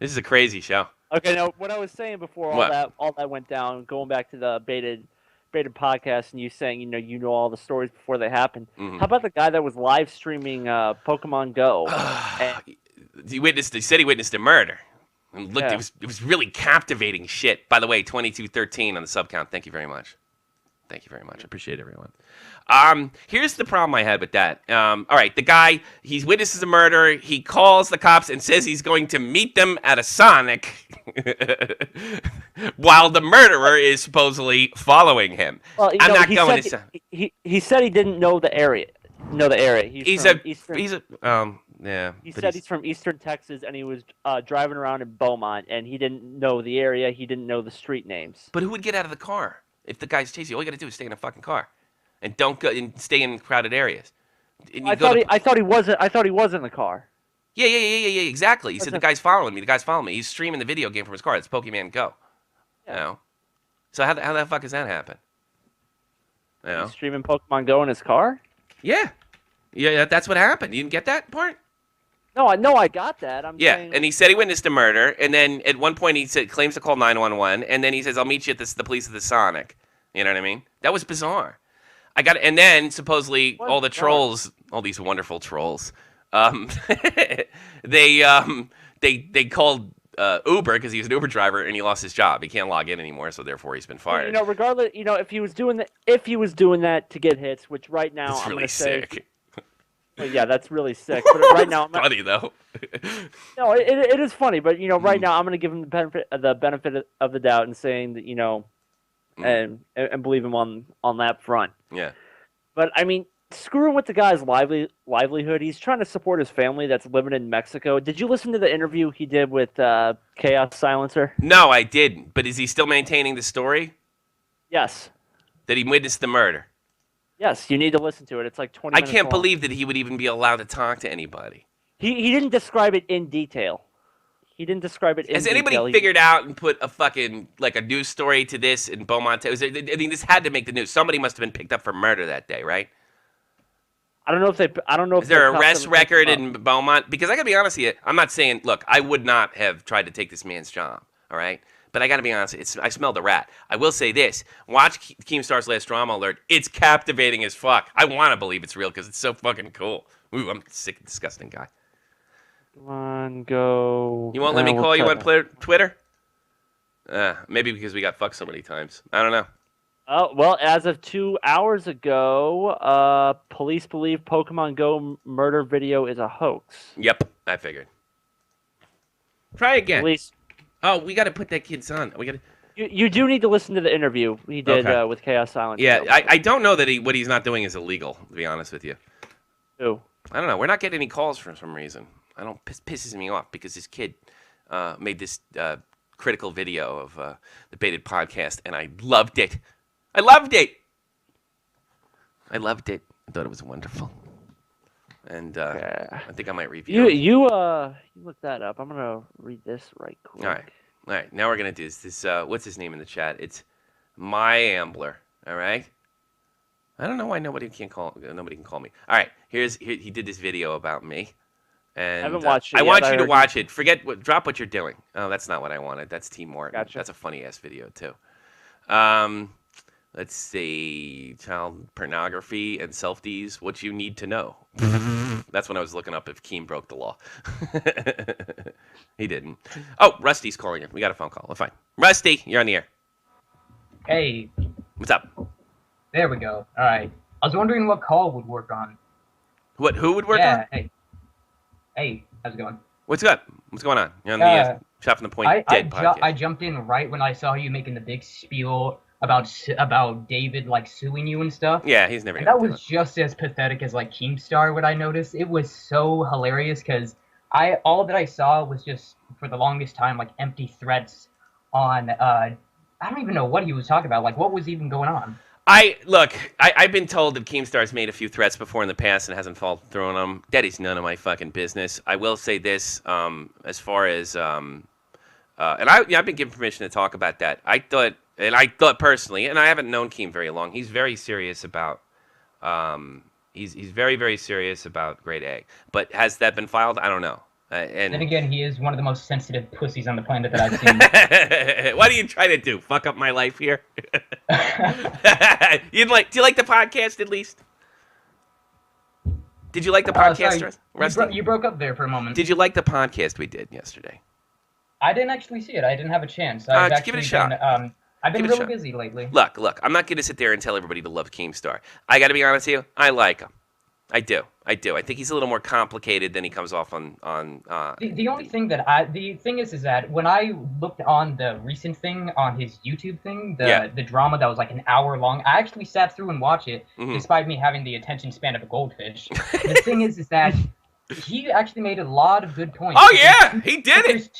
This is a crazy show. Okay, now, what I was saying before all that went down, going back to the baited podcast and you saying, you know all the stories before they happened. Mm-hmm. How about the guy that was live streaming Pokemon Go? He said he witnessed a murder. And look, it was really captivating shit. By the way, 2213 on the sub count. Thank you very much. Thank you very much. I appreciate everyone. Here's the problem I had with that. All right, the guy, he witnesses a murder. He calls the cops and says he's going to meet them at a Sonic while the murderer is supposedly following him. Well, I'm not going to... He said he didn't know the area. He said he's from Eastern Texas, and he was driving around in Beaumont, and he didn't know the area. He didn't know the street names. But who would get out of the car if the guy's chasing you? All you got to do is stay in a fucking car, and don't go and stay in crowded areas. I thought he was in the car. Yeah, exactly. He said the guy's following me. He's streaming the video game from his car. It's Pokemon Go. Yeah. You know? So how the fuck does that happen? You know? He's streaming Pokemon Go in his car? Yeah, that's what happened. You didn't get that part? No, I got that. Saying... and he said he witnessed a murder, and then at one point he claims to call 911, and then he says, "I'll meet you at the police at the Sonic." You know what I mean? That was bizarre. And then supposedly all the trolls, all these wonderful trolls, they called Uber because he was an Uber driver and he lost his job. He can't log in anymore, so therefore he's been fired. Regardless, if he was doing that to get hits, which right now it's really sick. Well, yeah, that's really sick. But right now, funny though. No, it is funny, but right now I'm going to give him the benefit of the doubt and saying that and believe him on that front. Yeah. But I mean, screwing with the guy's livelihood. He's trying to support his family that's living in Mexico. Did you listen to the interview he did with Chaos Silencer? No, I didn't. But is he still maintaining the story? Yes. That he witnessed the murder? Yes, you need to listen to it. It's like 20 minutes I can't long. believe that he would even be allowed to talk to anybody. He didn't describe it in detail. He didn't describe it in Has detail. anybody figured out and put a fucking, like, a news story to this in Beaumont? I mean, this had to make the news. Somebody must have been picked up for murder that day, right? I don't know if they. I don't know if is there an arrest record in Beaumont? Because I gotta be honest with you, I'm not saying. Look, I would not have tried to take this man's job. All right, but I gotta be honest. I smelled a rat. I will say this: watch Keemstar's last drama alert. It's captivating as fuck. I want to believe it's real because it's so fucking cool. Ooh, I'm a sick, and disgusting guy. Come on, go. You won't let me call you on Twitter? Maybe because we got fucked so many times. I don't know. Oh, well, as of 2 hours ago, police believe Pokemon Go murder video is a hoax. Yep, I figured. Try again. Police. Oh, we got to put that kid's on. We got to. You do need to listen to the interview he did with Chaos Silence. Yeah, I don't know that what he's not doing is illegal, to be honest with you. Who? I don't know. We're not getting any calls for some reason. I don't pisses me off because this kid made this critical video of the Baited podcast, and I loved it. I loved it. I thought it was wonderful. And I think I might review it. You look that up. I'm gonna read this right quick. All right. Now we're gonna do this. What's his name in the chat? It's My Ambler. All right. I don't know why nobody can call me. All right. He did this video about me. And I haven't watched it I yet. want you to watch it. Drop what you're doing. Oh, that's not what I wanted. That's Team Morton. Gotcha. That's a funny ass video too. Let's see, child pornography and selfies. What you need to know. That's when I was looking up if Keem broke the law. He didn't. Oh, Rusty's calling you. We got a phone call. We're fine. Rusty, you're on the air. Hey. What's up? There we go. All right. I was wondering what call would work on. Who would work on? Yeah. Hey, how's it going? What's up? What's going on? You're on the Shot from the Point podcast. I jumped in right when I saw you making the big spiel about David like suing you and stuff. Yeah, he's never. And that was just as pathetic as like Keemstar. What I noticed, it was so hilarious because all that I saw was just for the longest time like empty threats on. I don't even know what he was talking about. Like, what was even going on? I've been told that Keemstar's made a few threats before in the past and hasn't followed through on them. That is none of my fucking business. I will say this, as far as, and I've been given permission to talk about that. I thought personally, and I haven't known Keem very long, he's very serious about, he's very, very serious about grade A. But has that been filed? I don't know. And then again, he is one of the most sensitive pussies on the planet that I've seen. What are you trying to do? Fuck up my life here? Do you like the podcast at least? Did you like the podcast, Rusty? You broke up there for a moment. Did you like the podcast we did yesterday? I didn't actually see it. I didn't have a chance. Just give it a shot. I've been really busy lately. Look, I'm not going to sit there and tell everybody to love Keemstar. I got to be honest with you. I like him. I do. I think he's a little more complicated than he comes off on. The only thing the thing is that when I looked on the recent thing on his YouTube thing, the drama that was like an hour long, I actually sat through and watched it, despite me having the attention span of a goldfish. The thing is that he actually made a lot of good points. Oh yeah, he did it.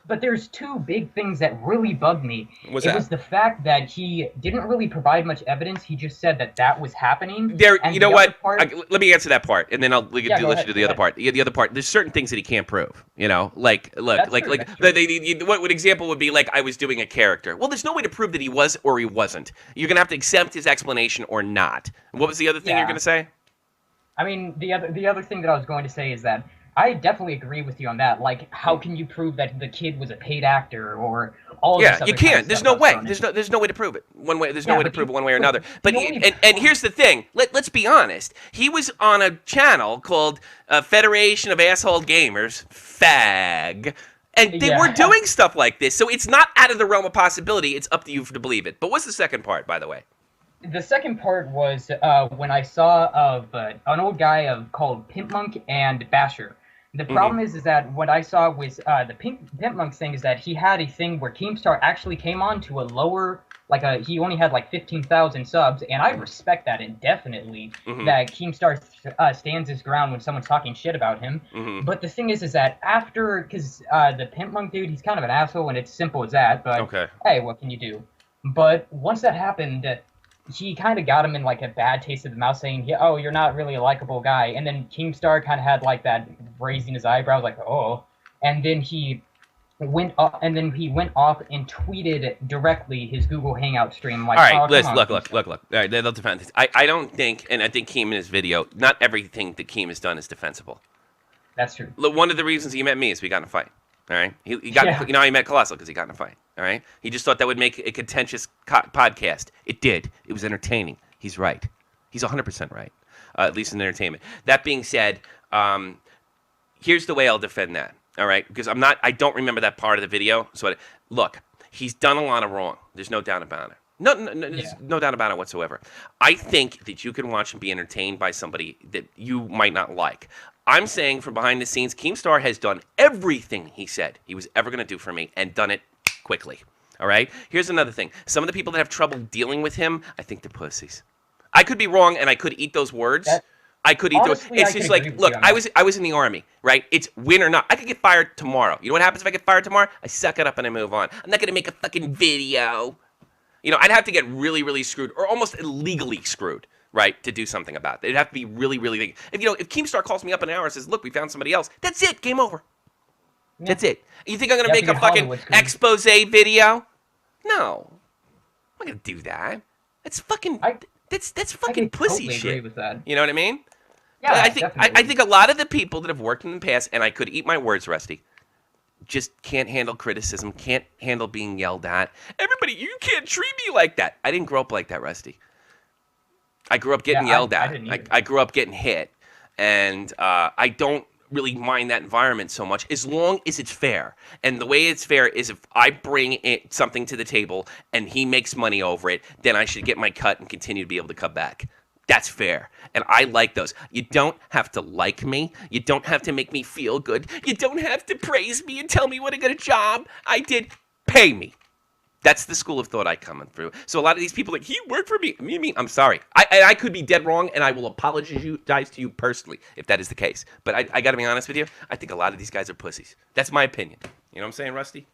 But there's two big things that really bugged me. It was the fact that he didn't really provide much evidence. He just said that was happening. You know what? Let me answer that part, and then let you do the other part. The other part. There's certain things that he can't prove. You know, what example would be like I was doing a character. Well, there's no way to prove that he was or he wasn't. You're gonna have to accept his explanation or not. What was the other thing you're gonna say? I mean, the other thing that I was going to say is that I definitely agree with you on that. Like, how can you prove that the kid was a paid actor or all of this other you can't. Kind of there's no way. There's no way to prove it. There's no way to prove it one way or another. But and here's the thing. Let's be honest. He was on a channel called Federation of Asshole Gamers, FAG. And they were doing stuff like this. So it's not out of the realm of possibility. It's up to you to believe it. But what's the second part, by the way? The second part was when I saw an old guy called Pimp Monk and Basher. The problem is that what I saw was the Pimp Monk thing is that he had a thing where Keemstar actually came on to a lower, he only had like 15,000 subs, and I respect that indefinitely, that Keemstar stands his ground when someone's talking shit about him. But the thing is that after, because the Pimp Monk dude, he's kind of an asshole, and it's simple as that, but hey, what can you do? But once that happened, he kind of got him in like a bad taste of the mouth, saying, "Oh, you're not really a likable guy." And then Keemstar kind of had like that raising his eyebrows, like, "Oh," and then he went off and tweeted directly his Google Hangout stream. Like, all right, oh, listen, look. All right, they'll defend this. I don't think, and I think Keem in his video, not everything that Keem has done is defensible. That's true. Look, one of the reasons he met me is we got in a fight. All right, he got you know, he met Colossal because he got in a fight. All right, he just thought that would make a contentious podcast. It did. It was entertaining. He's right. He's 100% right, at least in entertainment. That being said, here's the way I'll defend that. All right, because I don't remember that part of the video. So look, he's done a lot of wrong. There's no doubt about it. There's no doubt about it whatsoever. I think that you can watch and be entertained by somebody that you might not like. I'm saying from behind the scenes, Keemstar has done everything he said he was ever going to do for me and done it quickly. All right? Here's another thing. Some of the people that have trouble dealing with him, I think they're pussies. I could be wrong, and I could eat those words. I could eat those. It's just like, look, I was in the Army, right? It's win or not. I could get fired tomorrow. You know what happens if I get fired tomorrow? I suck it up and I move on. I'm not going to make a fucking video. You know, I'd have to get really, really screwed, or almost illegally screwed, right, to do something about it. It'd have to be really, really big. If Keemstar calls me up in an hour and says, "Look, we found somebody else," that's it. Game over. Yeah. That's it. You think I'm gonna make a fucking expose video? No, I'm not gonna do that. That's fucking. That's fucking pussy totally shit. Agree with that. You know what I mean? Yeah, I think a lot of the people that have worked in the past, and I could eat my words, Rusty, just can't handle criticism, can't handle being yelled at. Everybody, you can't treat me like that. I didn't grow up like that, Rusty. I grew up getting yelled at. I grew up getting hit. And I don't really mind that environment so much as long as it's fair. And the way it's fair is if I bring something to the table and he makes money over it, then I should get my cut and continue to be able to cut back. That's fair. And I like those. You don't have to like me. You don't have to make me feel good. You don't have to praise me and tell me what a good job I did. Pay me. That's the school of thought I come through. So a lot of these people he worked for me. I'm sorry. I could be dead wrong, and I will apologize to you personally if that is the case. But I got to be honest with you. I think a lot of these guys are pussies. That's my opinion. You know what I'm saying, Rusty?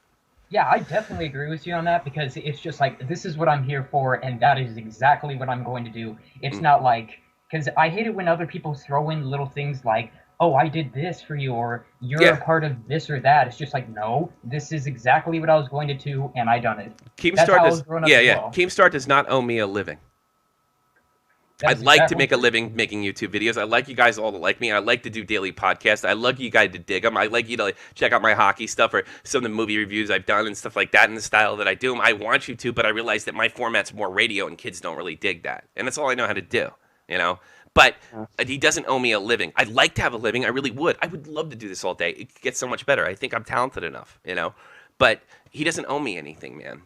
Yeah, I definitely agree with you on that, because it's just like, this is what I'm here for, and that is exactly what I'm going to do. It's not like, because I hate it when other people throw in little things like, "Oh, I did this for you," or "You're a part of this or that." It's just like, no, this is exactly what I was going to do, and I done it. Keemstar does not owe me a living. I'd like to make a living making YouTube videos. I like you guys all to like me. I like to do daily podcasts. I like you guys to dig them. I like you to check out my hockey stuff or some of the movie reviews I've done and stuff like that in the style that I do them. I want you to, but I realize that my format's more radio and kids don't really dig that. And that's all I know how to do, you know? But he doesn't owe me a living. I'd like to have a living. I really would. I would love to do this all day. It gets so much better. I think I'm talented enough, you know? But he doesn't owe me anything, man,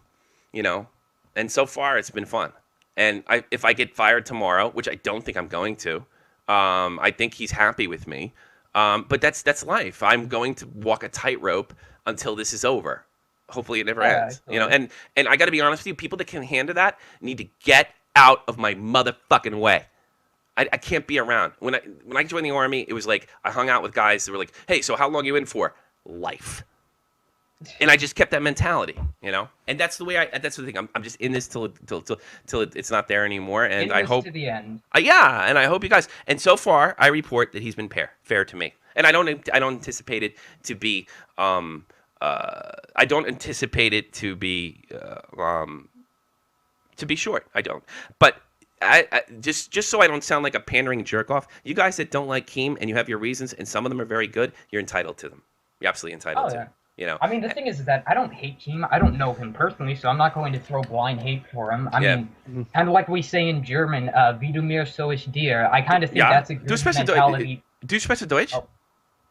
you know? And so far, it's been fun. And if I get fired tomorrow, which I don't think I'm going to, I think he's happy with me. But that's life. I'm going to walk a tightrope until this is over. Hopefully it never ends. You know, and I got to be honest with you, people that can handle that need to get out of my motherfucking way. I can't be around. When I joined the Army, it was like I hung out with guys that were like, "Hey, so how long are you in for?" Life. And I just kept that mentality, you know. And that's the way that's the thing. I'm just in this till it's not there anymore. And I hope to the end. And I hope you guys. And so far, I report that he's been fair to me. And I don't anticipate it to be. I don't anticipate it to be short. I don't. But I just so I don't sound like a pandering jerk off. You guys that don't like Keem and you have your reasons, and some of them are very good, you're entitled to them. You're absolutely entitled to them. You know, I mean, the thing is that I don't hate Keem. I don't know him personally, so I'm not going to throw blind hate for him. I mean, kind of like we say in German, "Wie du mir, so ich dir." I kind of think that's a good mentality. Du sprichst Deutsch? Oh.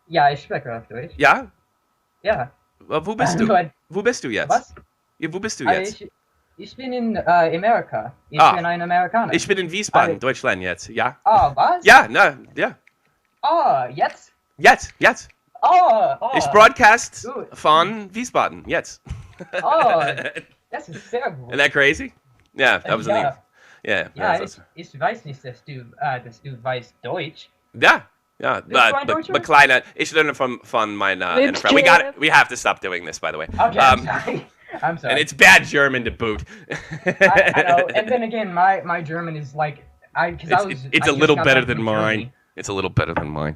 Ja, ich spreche auf Deutsch. Ja? Ja. Wo bist du? Wo bist du jetzt? Was? Ja, wo bist du jetzt? Ich bin in Amerika. Ich bin ein Amerikaner. Ich bin in Wiesbaden, Deutschland jetzt. Ja. Ah, was? Ja, na, ja. Ah, jetzt? Jetzt. Ich broadcast von Wiesbaden, jetzt. Das ist sehr gut. Isn't that crazy? Yeah, that was neat. Yeah. Ich weiß nicht, dass du weißt Deutsch. Yeah. But kleiner, ich lerne von meiner friend. We have to stop doing this, by the way. Okay, I'm sorry. And it's bad German to boot. I know. And then again, my German is like, it's a little better than mine. It's a little better than mine.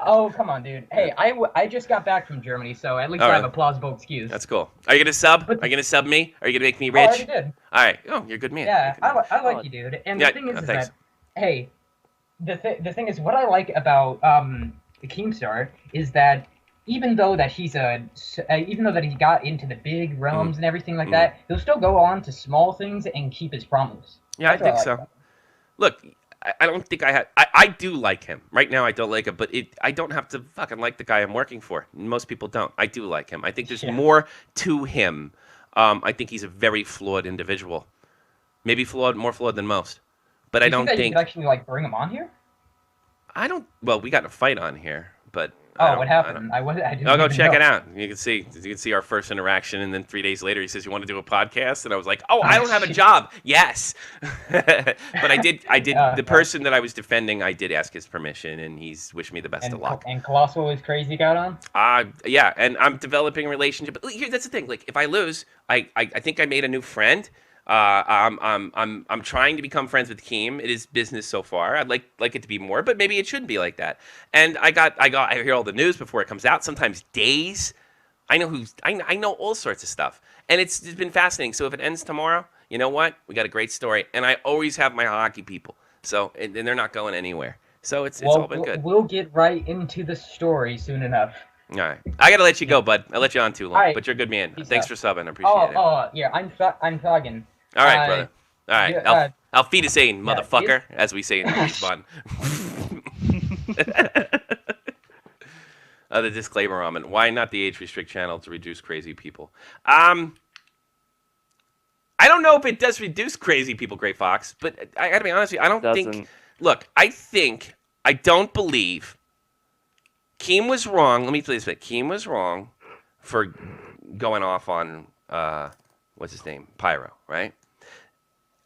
Oh, come on, dude. Hey, I just got back from Germany, so at least I have a plausible excuse. That's cool. Are you going to sub? Are you going to sub me? Are you going to make me rich? I already did. All right. Oh, you're a good man. Yeah, I like you, dude. And the thing is that, hey, the thing is, what I like about the Keemstar is that even though that he got into the big realms and everything like that, he'll still go on to small things and keep his promise. Yeah, I think so. Look, I don't think I do like him. Right now I don't like him, but I don't have to fucking like the guy I'm working for. Most people don't. I do like him. I think there's more to him. I think he's a very flawed individual. Maybe more flawed than most. But I don't think you could actually like bring him on here? Well, we got in a fight on here, but what happened? I didn't I'll go check it out. You can see our first interaction, and then 3 days later he says, "You want to do a podcast?" And I was like, "Oh, I don't have a job." Yes, but I did. The person that I was defending, I did ask his permission, and he's wished me the best of luck. And Colossal is crazy got on. Yeah, and I'm developing a relationship. But here, that's the thing. Like, if I lose, I think I made a new friend. I'm trying to become friends with Keem. It is business so far. I'd like it to be more, but maybe it shouldn't be like that. And I hear all the news before it comes out, sometimes days. I know all sorts of stuff. And it's been fascinating. So if it ends tomorrow, you know what? We got a great story. And I always have my hockey people. So and they're not going anywhere. So it's all been good. We'll get right into the story soon enough. All right. I got to let you go, bud. I let you on too long, but you're a good man. Thanks for subbing. I appreciate it. Oh, yeah. I'm thugging. All right, brother. All right. Auf Wiedersehen, motherfucker, as we say in Wiesbaden. The disclaimer on it. Why not the age restrict channel to reduce crazy people? I don't know if it does reduce crazy people, Gray Fox, but I got to be honest with you. I don't think. Look, I don't believe Keem was wrong. Let me tell you this. Keem was wrong for going off on, what's his name? Pyro, right?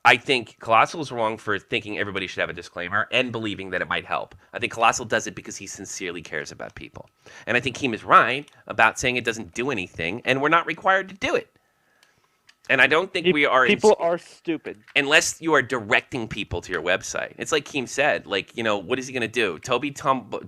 I think Colossal is wrong for thinking everybody should have a disclaimer and believing that it might help. I think Colossal does it because he sincerely cares about people. And I think Keem is right about saying it doesn't do anything, and we're not required to do it. And I don't think People are stupid. Unless you are directing people to your website. It's like Keem said, like, what is he going to do? Toby Turner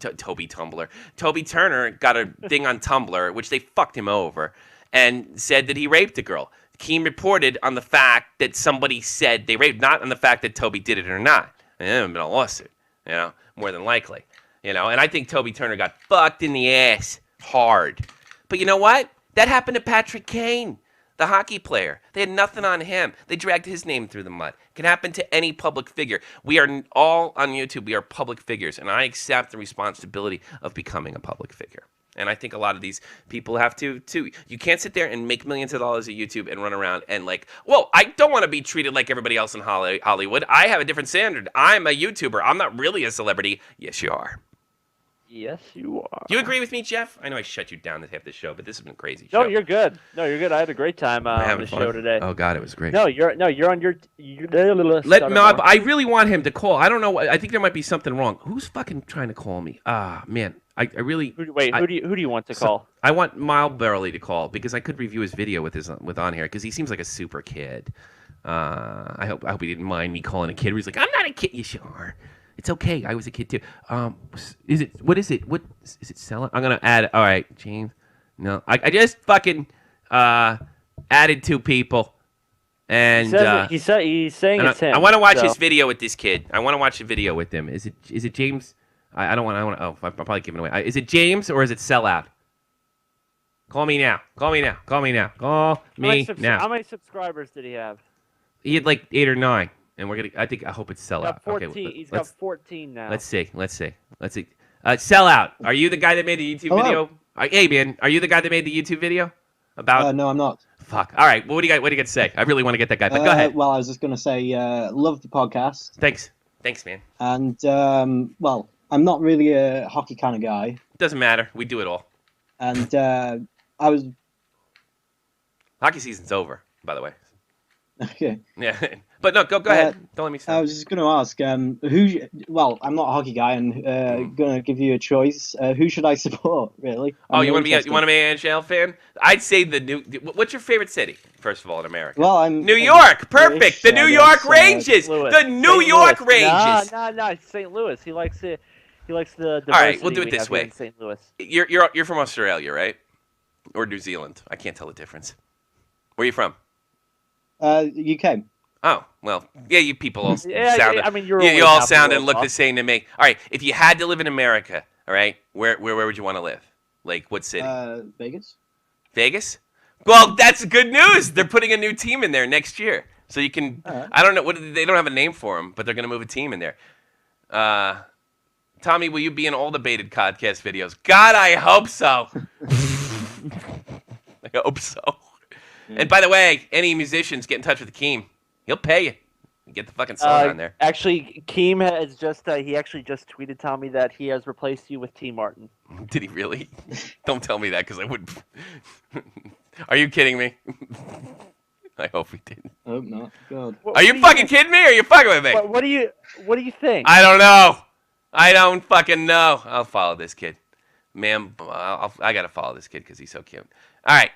got a thing on Tumblr, which they fucked him over, and said that he raped a girl. Keem reported on the fact that somebody said they raped, not on the fact that Toby did it or not. And it would have been a lawsuit, more than likely. And I think Toby Turner got fucked in the ass hard. But you know what? That happened to Patrick Kane, the hockey player. They had nothing on him. They dragged his name through the mud. It can happen to any public figure. We are all on YouTube. We are public figures, and I accept the responsibility of becoming a public figure. And I think a lot of these people have to, too. You can't sit there and make millions of dollars at YouTube and run around and I don't want to be treated like everybody else in Hollywood. I have a different standard. I'm a YouTuber. I'm not really a celebrity. Yes, you are. Yes, you are. You agree with me, Jeff? I know I shut you down to half the show, but this has been a crazy show. No, you're good. I had a great time on the show today. Oh God, it was great. You're on your. I really want him to call. I don't know. I think there might be something wrong. Who's fucking trying to call me? Man. I really. Who do you want to call? I want Mild Burley to call because I could review his video with on here because he seems like a super kid. I hope he didn't mind me calling a kid. He's like, I'm not a kid. You sure are. It's okay. I was a kid too. What is it? What is it? Selling? I'm gonna add. All right, James. No, I just fucking added 2 people, and he's saying it's him. I want to watch his video with this kid. I want to watch the video with him. Is it James? I don't want to. Oh, I'm probably giving away. Is it James or is it Sellout? Call me now. Call me now. Call me now. Call me now. How many subscribers did he have? He had like 8 or 9, and I hope it's Sellout. 14. Okay, he's got 14 now. Let's see. Sellout. Are you the guy that made the YouTube video? Hey man, are you the guy that made the YouTube video about? No, I'm not. Fuck. All right. Well, what do you got to say? I really want to get that guy, but go ahead. Well, I was just going to say, love the podcast. Thanks, man. And I'm not really a hockey kind of guy. Doesn't matter. We do it all. And I was Hockey season's over, by the way. okay. Yeah, but no, go ahead. Don't let me stop. I was just going to ask, who? Well, I'm not a hockey guy, and going to give you a choice. Who should I support? Really? You want to be an NHL fan? I'd say the new. What's your favorite city? First of all, in America. Well, I'm New York. Perfect. British, The New York Rangers. The New York Rangers. No, St. Louis. He likes it. He likes the diversity. All right, we'll do it this way. In St. Louis. You're from Australia, right? Or New Zealand? I can't tell the difference. Where are you from? UK. Oh, well, yeah, you people all sound. I mean, you all sound and look the same to me. All right, if you had to live in America, all right, where would you want to live? Like, what city? Vegas. Vegas? Well, that's good news. They're putting a new team in there next year, so you can. Right. I don't know they don't have a name for them, but they're gonna move a team in there. Tommy, will you be in all the Baited Podcast videos? God, I hope so. I hope so. And by the way, any musicians, get in touch with Keem. He'll pay you. Get the fucking song on there. Actually, Keem has just he actually just tweeted Tommy that he has replaced you with T. Martin. Did he really? Don't tell me that because I would. Are you kidding me? I hope he didn't. I hope not. God. Are you fucking kidding me? Or are you fucking with me? What do you think? I don't know. I don't fucking know. I'll follow this kid. Man, I gotta follow this kid because he's so cute. All right.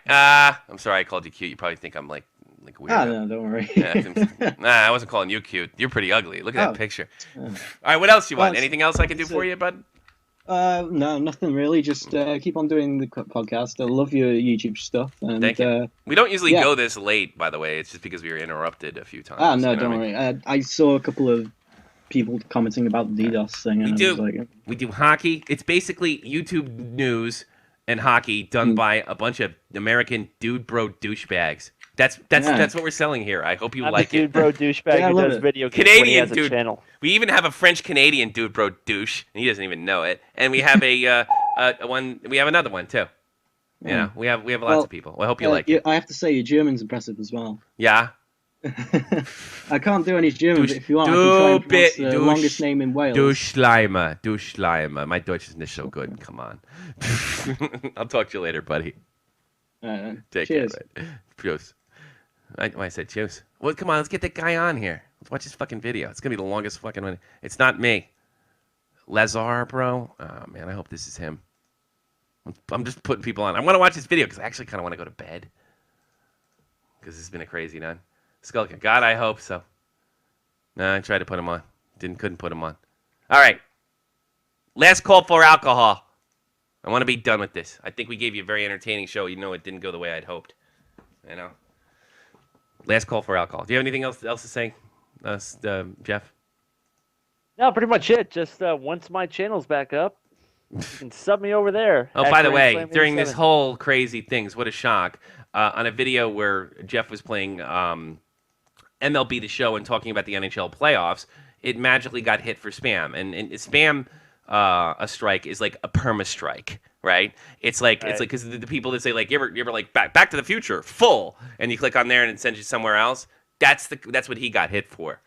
I'm sorry I called you cute. You probably think I'm like weird. Ah, no, don't worry. Nah, I wasn't calling you cute. You're pretty ugly. Look at that picture. Yeah. All right, what else you want? Well, Anything else I can do for you, bud? No, nothing really. Just keep on doing the podcast. I love your YouTube stuff. And, Thank you. We don't usually go this late, by the way. It's just because we were interrupted a few times. Ah, no, don't worry. I saw a couple of people commenting about the DDoS thing. And we do hockey. It's basically YouTube news and hockey done by a bunch of American dude bro douchebags. That's what we're selling here. I hope you like it. Dude bro douchebag who does video games when he has a channel. We even have a French Canadian dude bro douche, and he doesn't even know it. And we have we have another one too. You know, we have lots of people. I hope you like it. I have to say your German's impressive as well. Yeah. I can't do any German, but if you want, I can try and pronounce the longest name in Wales. Duschleimer. My Deutsch is not so good. Come on. I'll talk to you later, buddy. Take cheers. care. Cheers. I said cheers. Well, come on, let's get that guy on here. Let's watch his fucking video. It's gonna be the longest fucking one. It's not me. Lazar, bro. Oh man, I hope this is him. I'm just putting people on. I want to watch this video because I actually kind of want to go to bed. Because this has been a crazy night. Skulka, God, I hope so. No, I tried to put him on. Couldn't put him on. All right. Last call for alcohol. I want to be done with this. I think we gave you a very entertaining show. You know, it didn't go the way I'd hoped. You know. Last call for alcohol. Do you have anything else to say, Jeff? No, pretty much it. Just once my channel's back up, you can sub me over there. Oh, by the way, during this whole crazy things, what a shock. On a video where Jeff was playing MLB The Show and talking about the NHL playoffs, it magically got hit for spam. And spam, a strike is like a perma strike, right? It's like because the people that say like you ever like Back to the Future full, and you click on there and it sends you somewhere else. That's what he got hit for.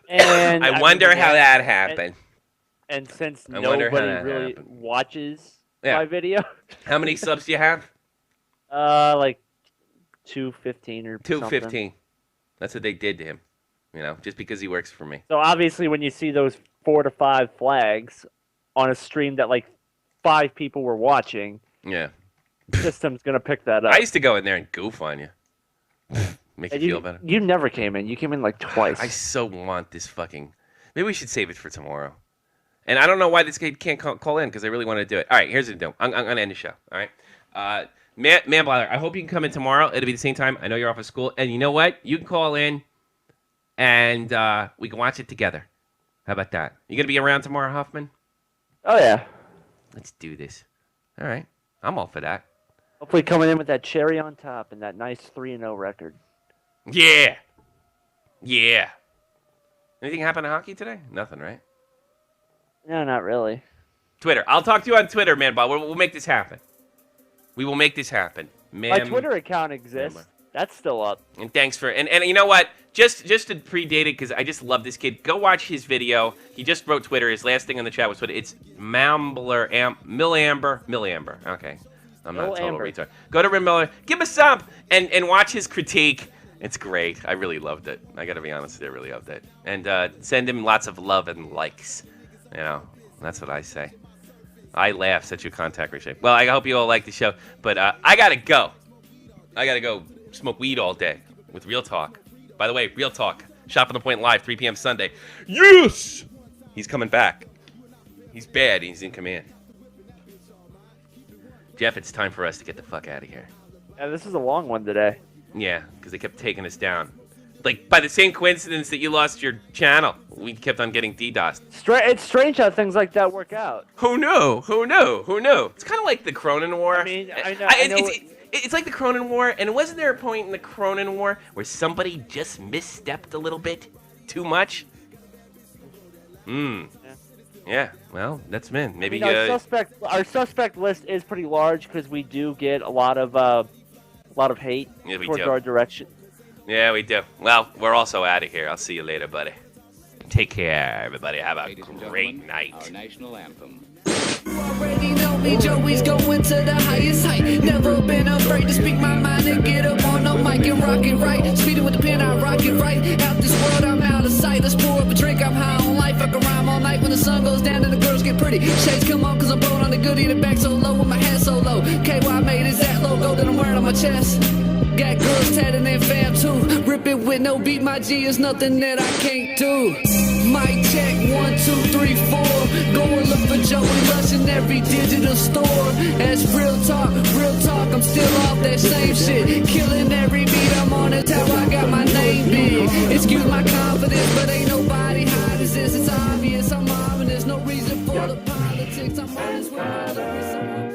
And I wonder how that happened. And since nobody really watches my video, how many subs do you have? Like 215 or 215. That's what they did to him, you know, just because he works for me. So obviously, when you see those 4 to 5 flags on a stream that like 5 people were watching, yeah, system's gonna pick that up. I used to go in there and goof on you, make you feel better. You never came in. You came in like twice. I so want this fucking. Maybe we should save it for tomorrow. And I don't know why this kid can't call in because I really want to do it. All right, here's the deal. I'm gonna end the show. All right. Man Blather, I hope you can come in tomorrow. It'll be the same time. I know you're off of school. And you know what? You can call in, and we can watch it together. How about that? You going to be around tomorrow, Huffman? Oh, yeah. Let's do this. All right. I'm all for that. Hopefully coming in with that cherry on top and that nice 3-0 record. Yeah. Yeah. Anything happen to hockey today? Nothing, right? No, not really. Twitter. I'll talk to you on Twitter, man, Bob. We'll make this happen. We will make this happen. My Twitter account exists. That's still up. And thanks for and you know what? just to predate it, because I just love this kid. Go watch his video. He just wrote Twitter. His last thing on the chat was Twitter. It's Millamber. Okay. I'm not a total retard. Go to Rim Miller, give him a sub, and watch his critique. It's great. I really loved it. I got to be honest, I really loved it. And send him lots of love and likes. You know, that's what I say. I laugh, set your contact reshape. Well, I hope you all like the show, but I got to go. I got to go smoke weed all day with Real Talk. By the way, Real Talk, Shop on the Point Live, 3 p.m. Sunday. Yes! He's coming back. He's bad. He's in command. Jeff, it's time for us to get the fuck out of here. Yeah, this is a long one today. Yeah, because they kept taking us down. Like, by the same coincidence that you lost your channel, we kept on getting DDoSed. It's strange how things like that work out. Who knew? It's kind of like the Cronin War. I mean, I know. It's like the Cronin War, and wasn't there a point in the Cronin War where somebody just misstepped a little bit too much? Yeah, well, that's been. Maybe our suspect list is pretty large because we do get a lot of hate towards our direction. Yeah, we do. Well, we're also out of here. I'll see you later, buddy. Take care, everybody. Have a great night. Our national anthem. You already know me, Joey's going to the highest height. Never been afraid to speak my mind and get up on the mic and rock it right. Speeding with the pen, I rock it right. Out this world, I'm out of sight. Let's pour up a drink, I'm high on life. I can rhyme all night when the sun goes down and the girls get pretty. Shades come on, cause I'm blowing on the goodie. The back so low with my head so low. KY made is that logo that I'm wearing on my chest. Got girls tatted and fam too. Rip it with no beat, my G is nothing that I can't do. Mic check, 1, 2, 3, 4. Go and look for Joey Lush in every digital store. That's real talk, I'm still off that same shit. Killing every beat I'm on, that's how I got my name big. Excuse my confidence, but ain't nobody hiding this. It's obvious, I'm ominous, no reason for the politics. I'm honest with my lyrics.